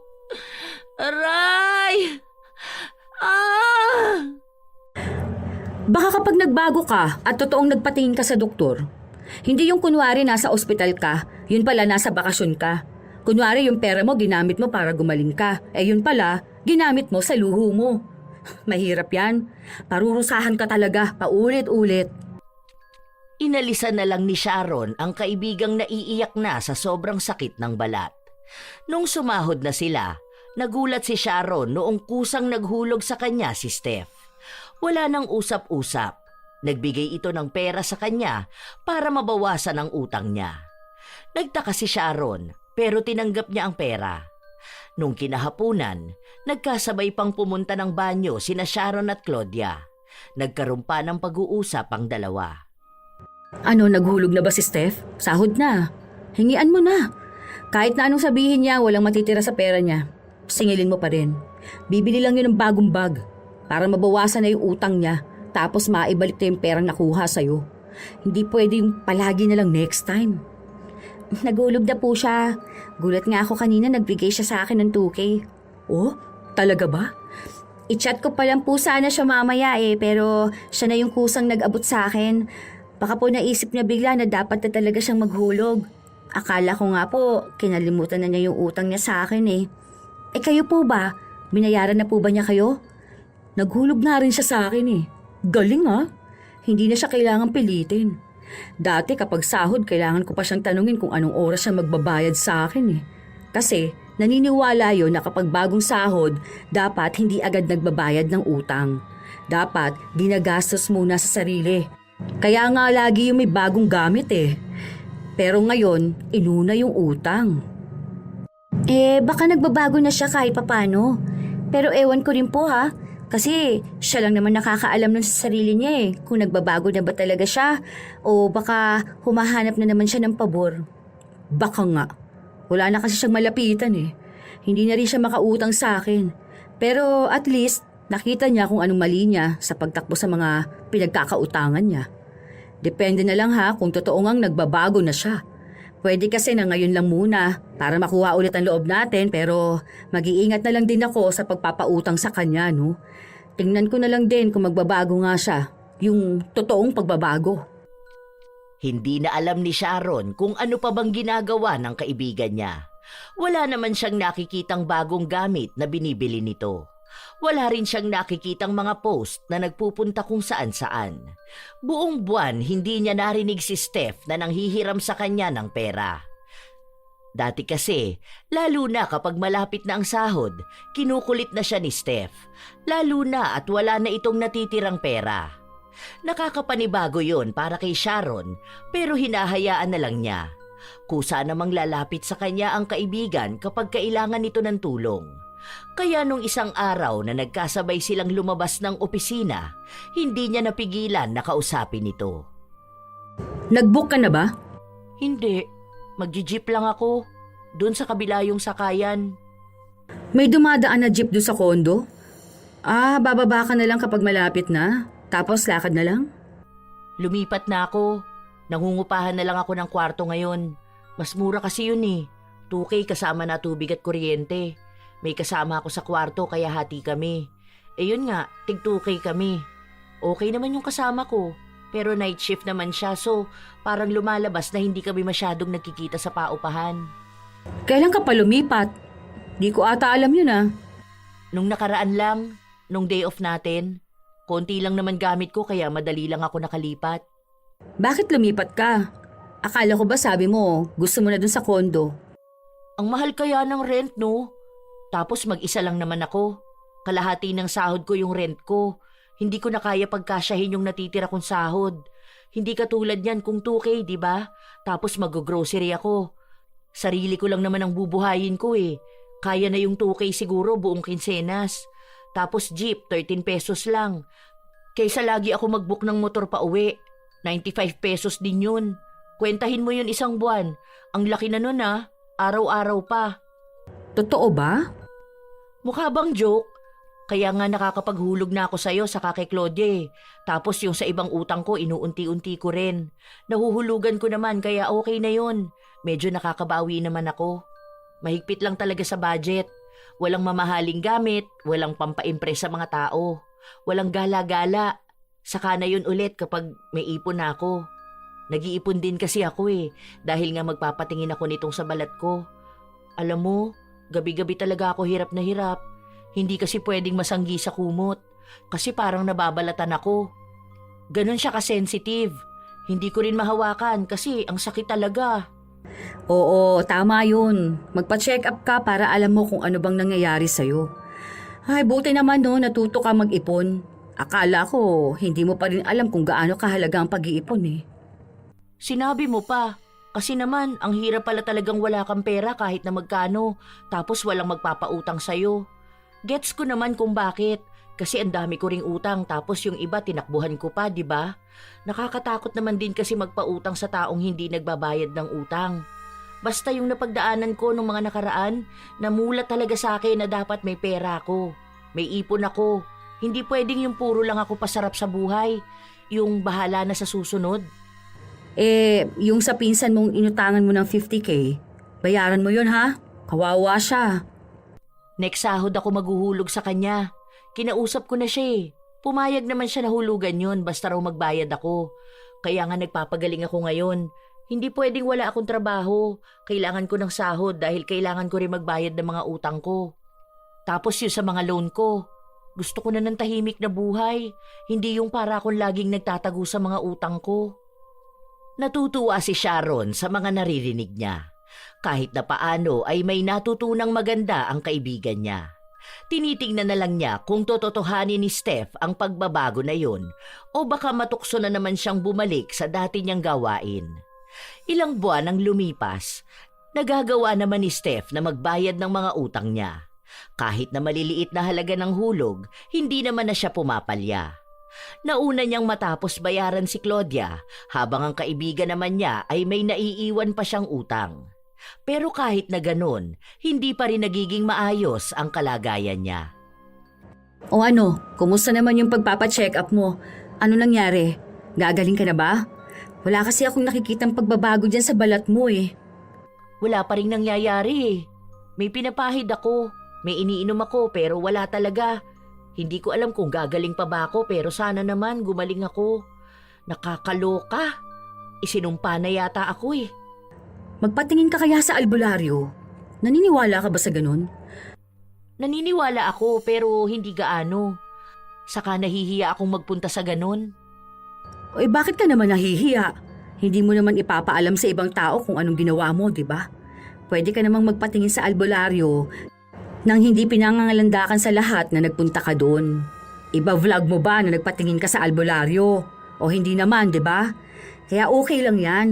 S2: Aray! Ah!
S1: Baka kapag nagbago ka at totoong nagpatingin ka sa doktor, hindi yung kunwari nasa ospital ka, yun pala nasa bakasyon ka. Kunwari yung pera mo ginamit mo para gumaling ka, yun pala ginamit mo sa luho mo. Mahirap yan. Parurusahan ka talaga, paulit-ulit.
S2: Inalisan na lang ni Sharon ang kaibigang naiiyak na sa sobrang sakit ng balat. Nung sumahod na sila, nagulat si Sharon noong kusang naghulog sa kanya si Steph. Wala nang usap-usap. Nagbigay ito ng pera sa kanya para mabawasan ang utang niya. Nagtaka si Sharon pero tinanggap niya ang pera. Nung kinahapunan, nagkasabay pang pumunta ng banyo sina Sharon at Claudia. Nagkaroon pa ng pag-uusap ang dalawa.
S1: Ano, naghulog na ba si Steph? Sahod na. Hingian mo na. Kahit na anong sabihin niya, walang matitira sa pera niya. Singilin mo pa rin. Bibili lang yun ng bagong bag para mabawasan na yung utang niya tapos maibalik na yung perang nakuha sa'yo. Hindi pwede yung palagi na lang next time. Naghulog na po siya. Gulat nga ako kanina nagbigay siya sa akin ng 2K. Oh, talaga ba? I-chat ko pa lang po sana siya mamaya pero siya na yung kusang nag-abot sa akin. Baka po naisip niya bigla na dapat na talaga siyang maghulog. Akala ko nga po, kinalimutan na niya yung utang niya sa akin kayo po ba? Binayaran na po ba niya kayo? Naghulog nga rin siya sa akin Galing Hindi na siya kailangang pilitin. Dati kapag sahod, kailangan ko pa siyang tanungin kung anong oras siya magbabayad sa akin Kasi naniniwala yun na kapag bagong sahod, dapat hindi agad nagbabayad ng utang. Dapat ginagastos muna sa sarili. Kaya nga lagi yung may bagong gamit Pero ngayon, inuna yung utang. Baka nagbabago na siya kahit papano. Pero ewan ko rin po Kasi siya lang naman nakakaalam nun sa sarili niya kung nagbabago na ba talaga siya o baka humahanap na naman siya ng pabor. Baka nga. Wala na kasi siyang malapitan Hindi na rin siya makautang sa akin. Pero at least, nakita niya kung anong mali niya sa pagtakbo sa mga pinagkakautangan niya. Depende na lang kung totoo ngang nagbabago na siya. Pwede kasi na ngayon lang muna para makuha ulit ang loob natin pero mag-iingat na lang din ako sa pagpapautang sa kanya, no? Tingnan ko na lang din kung magbabago nga siya, yung totoong pagbabago.
S2: Hindi na alam ni Sharon kung ano pa bang ginagawa ng kaibigan niya. Wala naman siyang nakikitang bagong gamit na binibili nito. Wala rin siyang nakikitang mga post na nagpupunta kung saan-saan. Buong buwan hindi niya narinig si Steph na nanghihiram sa kanya ng pera. Dati kasi, lalo na kapag malapit na ang sahod, kinukulit na siya ni Steph. Lalo na at wala na itong natitirang pera. Nakakapanibago yon para kay Sharon, pero hinahayaan na lang niya. Kusa namang lalapit sa kanya ang kaibigan kapag kailangan nito ng tulong. Kaya nung isang araw na nagkasabay silang lumabas ng opisina, hindi niya napigilan na kausapin ito.
S1: Nag-book ka na ba?
S2: Hindi, magji-jeep lang ako. Doon sa kabila yung sakayan.
S1: May dumadaan na jeep doon sa kondo? Bababa ka na lang kapag malapit na. Tapos lakad na lang?
S2: Lumipat na ako. Nangungupahan na lang ako ng kwarto ngayon. Mas mura kasi yun eh. 2K kasama na tubig at kuryente. May kasama ako sa kwarto kaya hati kami. Yun nga, tig 2K kami. Okay naman yung kasama ko. Pero night shift naman siya so parang lumalabas na hindi kami masyadong nagkikita sa paupahan.
S1: Kailan ka pa lumipat? Di ko ata alam yun
S2: Nung nakaraan lang, nung day off natin, konti lang naman gamit ko kaya madali lang ako nakalipat.
S1: Bakit lumipat ka? Akala ko ba sabi mo gusto mo na dun sa kondo?
S2: Ang mahal kaya ng rent, no? Tapos mag-isa lang naman ako. Kalahati ng sahod ko yung rent ko. Hindi ko na kaya pagkasyahin yung natitira kong sahod. Hindi katulad yan kung 2K, di ba? Tapos mag-grocery ako. Sarili ko lang naman ang bubuhayin ko eh. Kaya na yung 2K siguro buong kinsenas. Tapos jeep, 13 pesos lang. Kaysa lagi ako mag-book ng motor pa uwi. 95 pesos din yun. Kwentahin mo yun isang buwan. Ang laki na nun araw-araw pa.
S1: Totoo ba?
S2: Mukha bang joke? Kaya nga nakakapaghulog na ako sa'yo sa kay Claudia eh. Tapos yung sa ibang utang ko inuunti-unti ko rin. Nahuhulugan ko naman kaya okay na yun. Medyo nakakabawi naman ako. Mahigpit lang talaga sa budget. Walang mamahaling gamit, walang pampaimpress sa mga tao. Walang gala-gala. Saka na yun ulit kapag may ipon na ako. Nag-iipon din kasi ako eh. Dahil nga magpapatingin ako nitong sa balat ko. Alam mo, gabi-gabi talaga ako hirap na hirap. Hindi kasi pwedeng masanggi sa kumot. Kasi parang nababalatan ako. Ganon siya ka-sensitive. Hindi ko rin mahawakan kasi ang sakit talaga.
S1: Oo, tama yun. Magpa-check up ka para alam mo kung ano bang nangyayari sa'yo. Ay, buti naman natuto ka mag-ipon. Akala ko, hindi mo pa rin alam kung gaano kahalaga ang pag-iipon eh.
S2: Sinabi mo pa. Kasi naman, ang hirap pala talagang wala kang pera kahit na magkano. Tapos walang magpapautang sa'yo. Gets ko naman kung bakit. Kasi ang dami ko ring utang tapos yung iba tinakbuhan ko pa, di ba? Nakakatakot naman din kasi magpautang sa taong hindi nagbabayad ng utang. Basta yung napagdaanan ko nung mga nakaraan, namulat talaga sa akin na dapat may pera ako. May ipon ako. Hindi pwedeng yung puro lang ako pasarap sa buhay. Yung bahala na sa susunod.
S1: Yung sa pinsan mong inutangan mo ng 50K, bayaran mo yun ha? Kawawa siya.
S2: Next sahod ako maghuhulog sa kanya. Kinausap ko na siya eh. Pumayag naman siya na hulugan yun basta raw magbayad ako. Kaya nga nagpapagaling ako ngayon. Hindi pwedeng wala akong trabaho. Kailangan ko ng sahod dahil kailangan ko rin magbayad ng mga utang ko. Tapos yun sa mga loan ko. Gusto ko na ng tahimik na buhay. Hindi yung para akong laging nagtatago sa mga utang ko. Natutuwa si Sharon sa mga naririnig niya. Kahit na paano ay may natutunang maganda ang kaibigan niya. Tinitingnan na lang niya kung tototohanin ni Steph ang pagbabago na yun o baka matukso na naman siyang bumalik sa dati niyang gawain. Ilang buwan ang lumipas, nagagawa naman ni Steph na magbayad ng mga utang niya. Kahit na maliliit na halaga ng hulog, hindi naman na siya pumapalya. Nauna niyang matapos bayaran si Claudia habang ang kaibigan naman niya ay may naiiwan pa siyang utang. Pero kahit na ganun, hindi pa rin nagiging maayos ang kalagayan niya.
S1: O ano, kumusta naman yung pagpapacheck up mo? Ano nangyari? Gagaling ka na ba? Wala kasi akong nakikitang pagbabago dyan sa balat mo eh.
S2: Wala pa rin nangyayari eh. May pinapahid ako, may iniinom ako pero wala talaga. Hindi ko alam kung gagaling pa ba ako pero sana naman gumaling ako. Nakakaloka. Isinumpa na yata ako eh.
S1: Magpatingin ka kaya sa albularyo? Naniniwala ka ba sa ganun?
S2: Naniniwala ako pero hindi gaano. Saka nahihiya akong magpunta sa ganun.
S1: Bakit ka naman nahihiya? Hindi mo naman ipapaalam sa ibang tao kung anong ginawa mo, di ba? pwede ka namang magpatingin sa albularyo nang hindi pinangangalandakan sa lahat na nagpunta ka doon. Iba vlog mo ba na nagpatingin ka sa albularyo? O hindi naman, di ba? Kaya okay lang yan.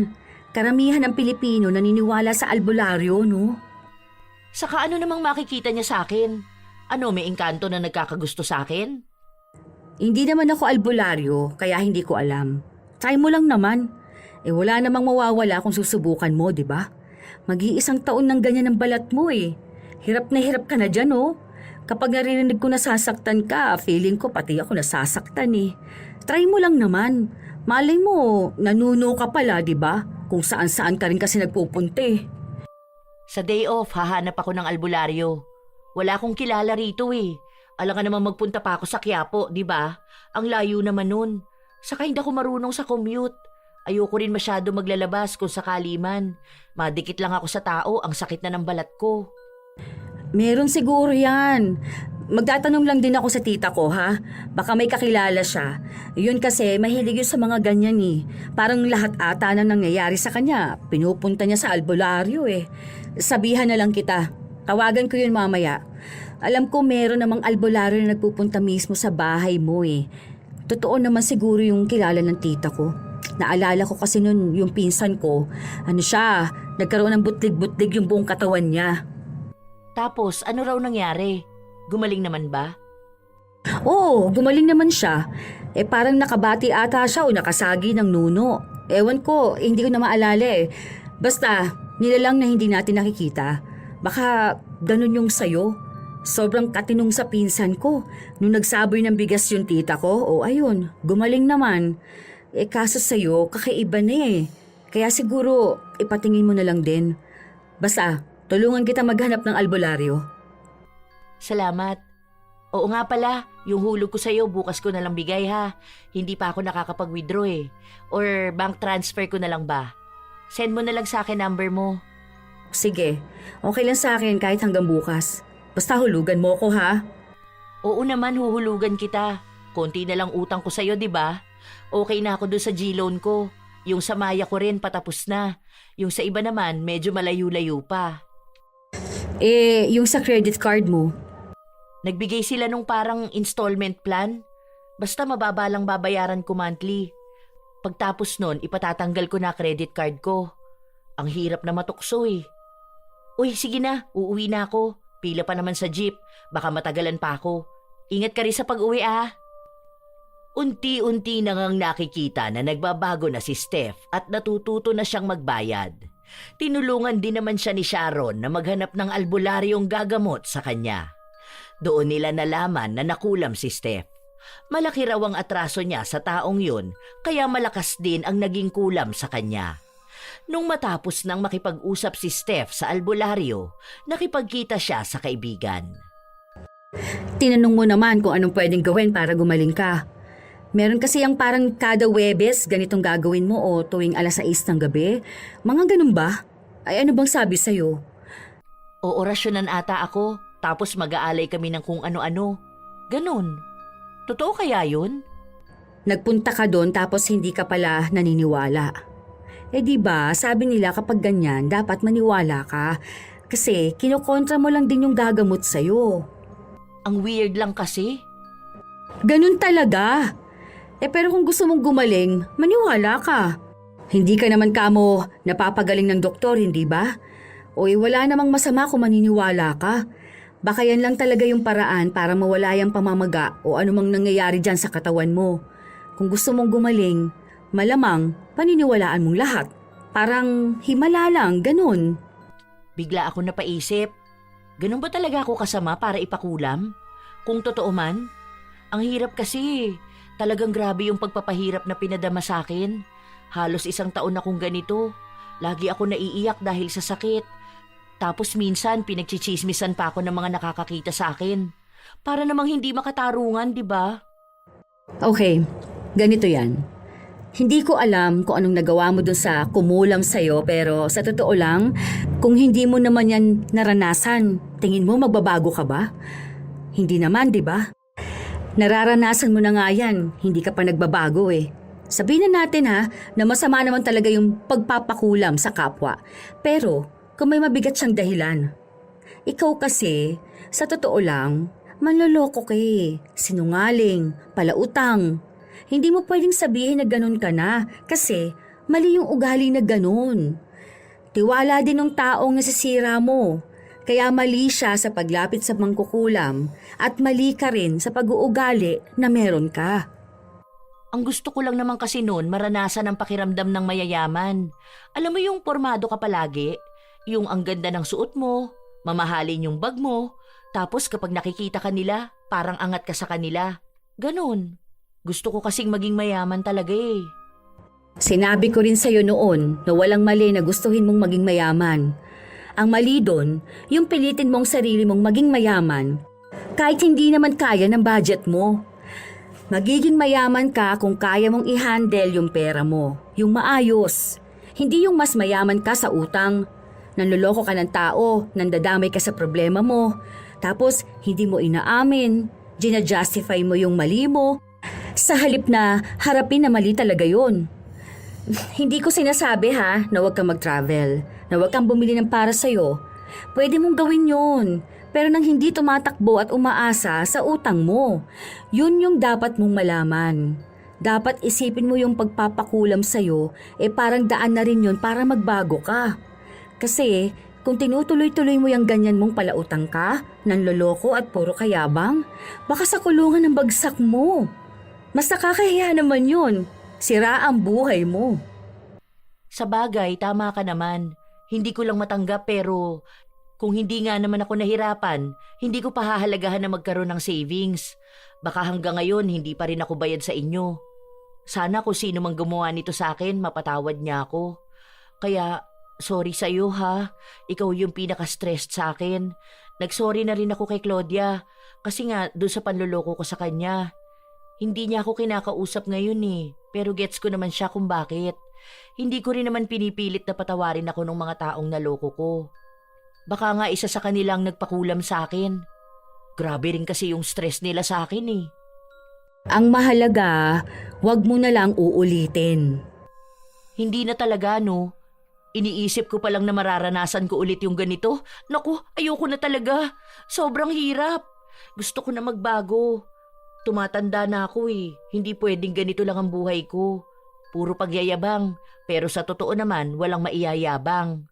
S1: Karamihan ng Pilipino naniniwala sa albularyo, no?
S2: Saka ano namang makikita niya sa akin? Ano, may engkanto na nagkakagusto sa akin?
S1: Hindi naman ako albularyo, kaya hindi ko alam. Try mo lang naman. Wala namang mawawala kung susubukan mo, di ba? Mag-iisang taon ng ganyan ang balat mo eh. Hirap na hirap ka na dyan, oh. Kapag naririnig ko nasasaktan ka, feeling ko pati ako nasasaktan eh. Try mo lang naman. Malay mo, nanuno ka pala, di ba? Kung saan-saan ka rin kasi nagpupunti.
S2: Sa day off, hahanap ako ng albularyo. Wala akong kilala rito eh. Alam ka naman magpunta pa ako sa Quiapo, di ba? Ang layo naman nun. Saka hindi ako marunong sa commute. Ayoko rin masyado maglalabas kung sakali man. Madikit lang ako sa tao, ang sakit na ng balat ko.
S1: Meron siguro yan. Magtatanong lang din ako sa tita ko, ha? Baka may kakilala siya. Yun kasi, mahilig yun sa mga ganyan eh. Parang lahat ata na nangyayari sa kanya. Pinupunta niya sa albularyo eh. Sabihan na lang kita. Tawagan ko yun mamaya. Alam ko meron namang albularyo na nagpupunta mismo sa bahay mo eh. Totoo naman siguro yung kilala ng tita ko. Naalala ko kasi nun yung pinsan ko. Ano siya, nagkaroon ng butlig-butlig yung buong katawan niya.
S2: Tapos, ano raw nangyari? Gumaling naman ba?
S1: Oo, gumaling naman siya. Parang nakabati ata siya o nakasagi ng nuno. Ewan ko, hindi ko na maalala eh. Basta, nilalang na hindi natin nakikita. Baka ganun yung sayo. Sobrang katinong sa pinsan ko. Nung nagsaboy ng bigas yung tita ko, ayun, gumaling naman. Kaso sa'yo, kakaiba na eh. Kaya siguro, ipatingin mo na lang din. Basta, tulungan kita maghanap ng albularyo.
S2: Salamat. Oo nga pala, yung hulog ko sa'yo bukas ko na lang bigay ha. Hindi pa ako nakakapag-withdraw eh. Or bank transfer ko na lang ba? Send mo na lang sa akin number mo.
S1: Sige, okay lang sa akin kahit hanggang bukas. Basta hulugan mo ko ha.
S2: Oo naman, huhulugan kita. Konti na lang utang ko sa'yo, di ba? Okay na ako doon sa G-loan ko. Yung sa Maya ko rin patapos na. Yung sa iba naman, medyo malayo-layo pa.
S1: Yung sa credit card mo.
S2: Nagbigay sila nung parang installment plan. Basta mababa lang babayaran ko monthly. Pagtapos nun, ipatatanggal ko na credit card ko. Ang hirap na matukso eh. Uy, sige na, uuwi na ako. Pila pa naman sa jeep, baka matagalan pa ako. Ingat ka rin sa pag-uwi ah. Unti-unti na ngang nakikita na nagbabago na si Steph at natututo na siyang magbayad. Tinulungan din naman siya ni Sharon na maghanap ng albularyong gagamot sa kanya. Doon nila nalaman na nakulam si Steph. Malaki raw ang atraso niya sa taong yun, kaya malakas din ang naging kulam sa kanya. Nung matapos nang makipag-usap si Steph sa albularyo, nakipagkita siya sa kaibigan.
S1: Tinanong mo naman kung anong pwedeng gawin para gumaling ka. Meron kasi yung parang kada Webes ganitong gagawin mo o tuwing 6:00 ng gabi. Mga ganun ba? Ay ano bang sabi sa'yo?
S2: Oorasyonan ata ako, tapos mag-aalay kami ng kung ano-ano. Ganon. Totoo kaya yun?
S1: Nagpunta ka doon tapos hindi ka pala naniniwala. Di ba, sabi nila kapag ganyan dapat maniwala ka. Kasi kinokontra mo lang din yung gagamot sa'yo.
S2: Ang weird lang kasi.
S1: Ganun talaga. Pero kung gusto mong gumaling, maniwala ka. Hindi ka naman kamo napapagaling ng doktor, hindi ba? Wala namang masama kung maniniwala ka. Baka yan lang talaga yung paraan para mawala yung pamamaga o anumang nangyayari dyan sa katawan mo. Kung gusto mong gumaling, malamang paniniwalaan mong lahat. Parang himala lang, ganun.
S2: Bigla ako napaisip. Ganun ba talaga ako kasama para ipakulam? Kung totoo man? Ang hirap kasi. Talagang grabe yung pagpapahirap na pinadama sa akin. Halos 1 taon akong ganito. Lagi ako naiiyak dahil sa sakit. Tapos minsan pinagchichismisan pa ako ng mga nakakakita sa akin. Para namang hindi makatarungan, di ba?
S1: Okay, ganito yan. Hindi ko alam kung anong nagawa mo dun sa kumulam sa'yo pero sa totoo lang, kung hindi mo naman yan naranasan, tingin mo magbabago ka ba? Hindi naman, di ba? Nararanasan mo na nga yan, hindi ka pa nagbabago eh. Sabihin na natin ha, na masama naman talaga yung pagpapakulam sa kapwa. Pero kung may mabigat siyang dahilan. Ikaw kasi, sa totoo lang, manloloko ka eh. Sinungaling, palautang. Hindi mo pwedeng sabihin na ganun ka na kasi mali yung ugali na ganun. Tiwala din ng taong nasisira mo. Kaya mali siya sa paglapit sa mangkukulam at mali ka rin sa pag-uugali na meron ka.
S2: Ang gusto ko lang naman kasi noon maranasan ang pakiramdam ng mayayaman. Alam mo yung pormado ka palagi? Yung ang ganda ng suot mo, mamahalin yung bag mo, tapos kapag nakikita ka nila, parang angat ka sa kanila. Ganon. Gusto ko kasing maging mayaman talaga eh.
S1: Sinabi ko rin sa'yo noon na walang mali na gustuhin mong maging mayaman. Ang mali doon, yung pilitin mong sarili mong maging mayaman, kahit hindi naman kaya ng budget mo. Magiging mayaman ka kung kaya mong i-handle yung pera mo, yung maayos. Hindi yung mas mayaman ka sa utang. Nanloloko ka ng tao, nandadamay ka sa problema mo, tapos hindi mo inaamin, gina-justify mo yung mali mo, sa halip na harapin na mali talaga yun. Hindi ko sinasabi na huwag kang mag-travel, na huwag kang bumili ng para sa'yo. Pwede mong gawin yun, pero nang hindi tumatakbo at umaasa sa utang mo. Yun yung dapat mong malaman. Dapat isipin mo yung pagpapakulam sa'yo, parang daan na rin yun para magbago ka. Kasi kung tinutuloy-tuloy mo yung ganyan mong palautang ka, nanloloko at puro kayabang, baka sa kulungan ng bagsak mo. Mas nakakahiya naman yun. Sira ang buhay mo.
S2: Sa bagay, tama ka naman. Hindi ko lang matanggap pero kung hindi nga naman ako nahirapan, hindi ko pa hahalagahan na magkaroon ng savings. Baka hanggang ngayon hindi pa rin ako bayad sa inyo. Sana kung sino mang gumawa nito sa akin, mapatawad niya ako. Kaya, sorry sa iyo ha. Ikaw yung pinaka-stressed sa akin. Nagsorry na rin ako kay Claudia kasi nga doon sa panloloko ko sa kanya. Hindi niya ako kinakausap ngayon eh, pero gets ko naman siya kung bakit. Hindi ko rin naman pinipilit na patawarin ako ng mga taong naloko ko. Baka nga isa sa kanilang nagpakulam sa akin. Grabe rin kasi yung stress nila sa akin eh.
S1: Ang mahalaga, wag mo na lang uulitin.
S2: Hindi na talaga no. Iniisip ko pa lang na mararanasan ko ulit yung ganito. Naku, ayoko na talaga. Sobrang hirap. Gusto ko na magbago. Tumatanda na ako eh. Hindi pwedeng ganito lang ang buhay ko. Puro pagyayabang, pero sa totoo naman walang maiyayabang.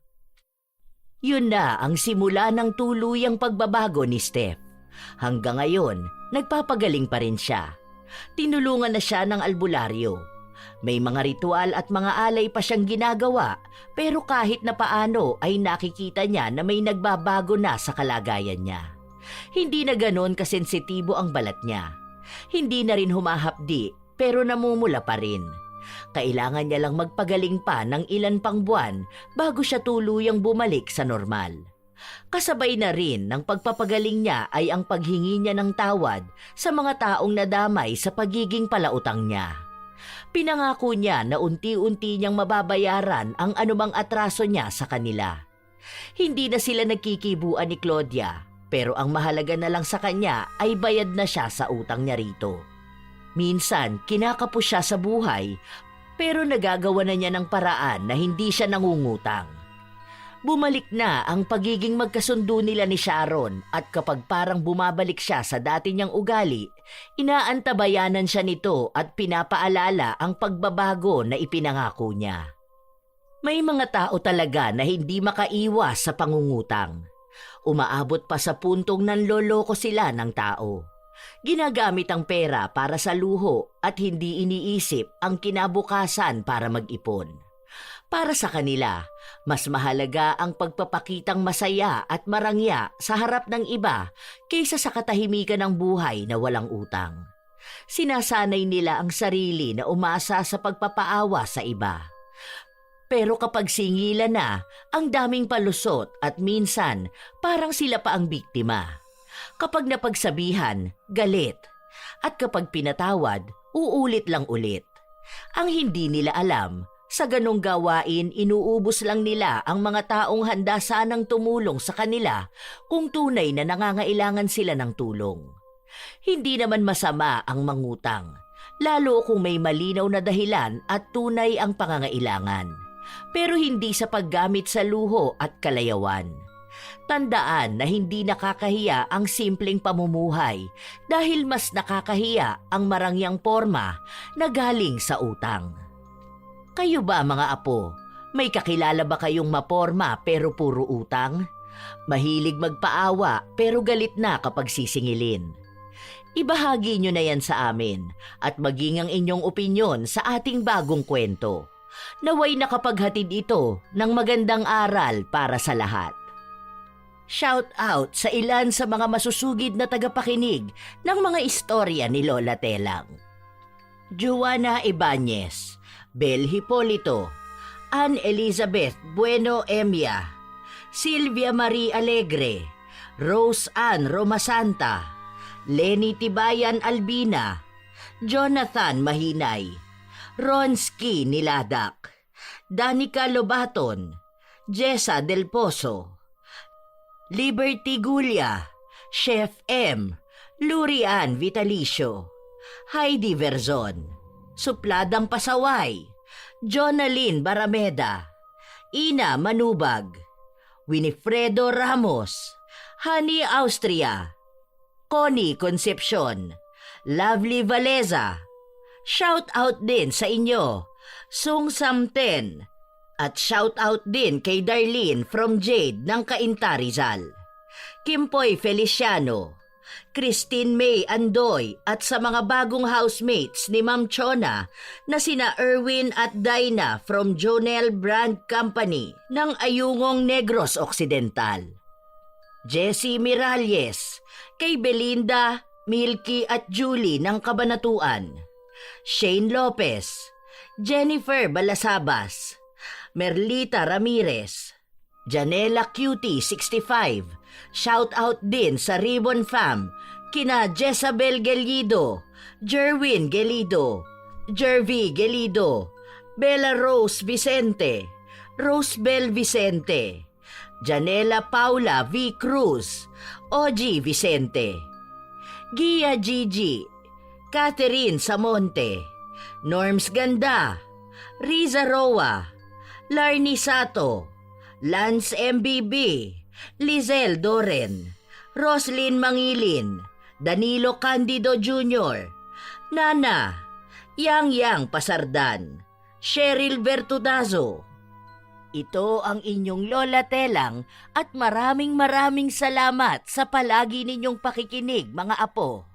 S2: Yun na ang simula ng tuluyang pagbabago ni Steph. Hanggang ngayon, nagpapagaling pa rin siya. Tinulungan na siya ng albularyo. May mga ritual at mga alay pa siyang ginagawa, pero kahit na paano ay nakikita niya na may nagbabago na sa kalagayan niya. Hindi na ganon kasensitibo ang balat niya. Hindi na rin humahapdi pero namumula pa rin. Kailangan niya lang magpagaling pa ng ilan pang buwan bago siya tuluyang bumalik sa normal. Kasabay na rin ng pagpapagaling niya ay ang paghingi niya ng tawad sa mga taong nadamay sa pagiging palautang niya. Pinangako niya na unti-unti niyang mababayaran ang anumang atraso niya sa kanila. Hindi na sila nagkikibuan ni Claudia. Pero ang mahalaga na lang sa kanya ay bayad na siya sa utang niya rito. Minsan, kinakapos siya sa buhay, pero nagagawa na niya ng paraan na hindi siya nangungutang. Bumalik na ang pagiging magkasundo nila ni Sharon at kapag parang bumabalik siya sa dati niyang ugali, inaantabayanan siya nito at pinapaalala ang pagbabago na ipinangako niya. May mga tao talaga na hindi makaiwas sa pangungutang. Umaabot pa sa puntong nanloloko sila ng tao. Ginagamit ang pera para sa luho at hindi iniisip ang kinabukasan para mag-ipon. Para sa kanila, mas mahalaga ang pagpapakitang masaya at marangya sa harap ng iba kaysa sa katahimikan ng buhay na walang utang. Sinasanay nila ang sarili na umasa sa pagpapaawa sa iba. Pero kapag singilan na, ang daming palusot at minsan parang sila pa ang biktima. Kapag napagsabihan, galit. At kapag pinatawad, uulit lang ulit. Ang hindi nila alam, sa ganong gawain inuubos lang nila ang mga taong handa sanang tumulong sa kanila kung tunay na nangangailangan sila ng tulong. Hindi naman masama ang mangutang, lalo kung may malinaw na dahilan at tunay ang pangangailangan. pero hindi sa paggamit sa luho at kalayawan. Tandaan na hindi nakakahiya ang simpleng pamumuhay dahil mas nakakahiya ang marangyang porma na galing sa utang. Kayo ba mga apo, may kakilala ba kayong maporma pero puro utang? Mahilig magpaawa pero galit na kapag sisingilin. Ibahagi nyo na yan sa amin at maging ang inyong opinyon sa ating bagong kwento. Naway nakapaghatid ito ng magandang aral para sa lahat. Shout out sa ilan sa mga masusugid na tagapakinig ng mga istorya ni Lola Telang. Joanna Ibanez, Bel Hipolito, Ann Elizabeth Bueno Emia, Silvia Marie Alegre, Rose Ann Romasanta, Lenny Tibayan Albina, Jonathan Mahinay, Ronski Niladak, Danica Lobaton, Jessa Del Pozo, Liberty Gulia, Chef M, Lurian Vitalicio, Heidi Verzon, Supladang Pasaway, Jonalyn Barameda, Ina Manubag, Winifredo Ramos, Honey Austria, Connie Concepcion, Lovely Valeza. Shout out din sa inyo, Sung Samten. At shout out din kay Darlene from Jade ng Cainta Rizal. Kimpoy Feliciano, Christine May Andoy at sa mga bagong housemates ni Ma'am Chona na sina Erwin at Dinah from Jonel Brand Company ng Ayungong Negros Occidental. Jessie Miralles, kay Belinda, Milky at Julie ng Kabanatuan. Shane Lopez, Jennifer Balasabas, Merlita Ramirez, Janela Cutie 65, shout out din sa Ribbon Fam, kina Jezabel Gelido, Jerwin Gelido, Jervy Gelido, Bella Rose Vicente, Rosebel Vicente, Janela Paula V. Cruz, Ogie Vicente, Gia Gigi, Catherine Samonte, Norms Ganda, Riza Roa, Larny Sato, Lance MBB, Lizelle Doren, Roslyn Mangilin, Danilo Candido Jr., Nana, Yang Pasardan, Cheryl Bertudazo. Ito ang inyong Lola Telang at maraming salamat sa palagi ninyong pakikinig mga apo.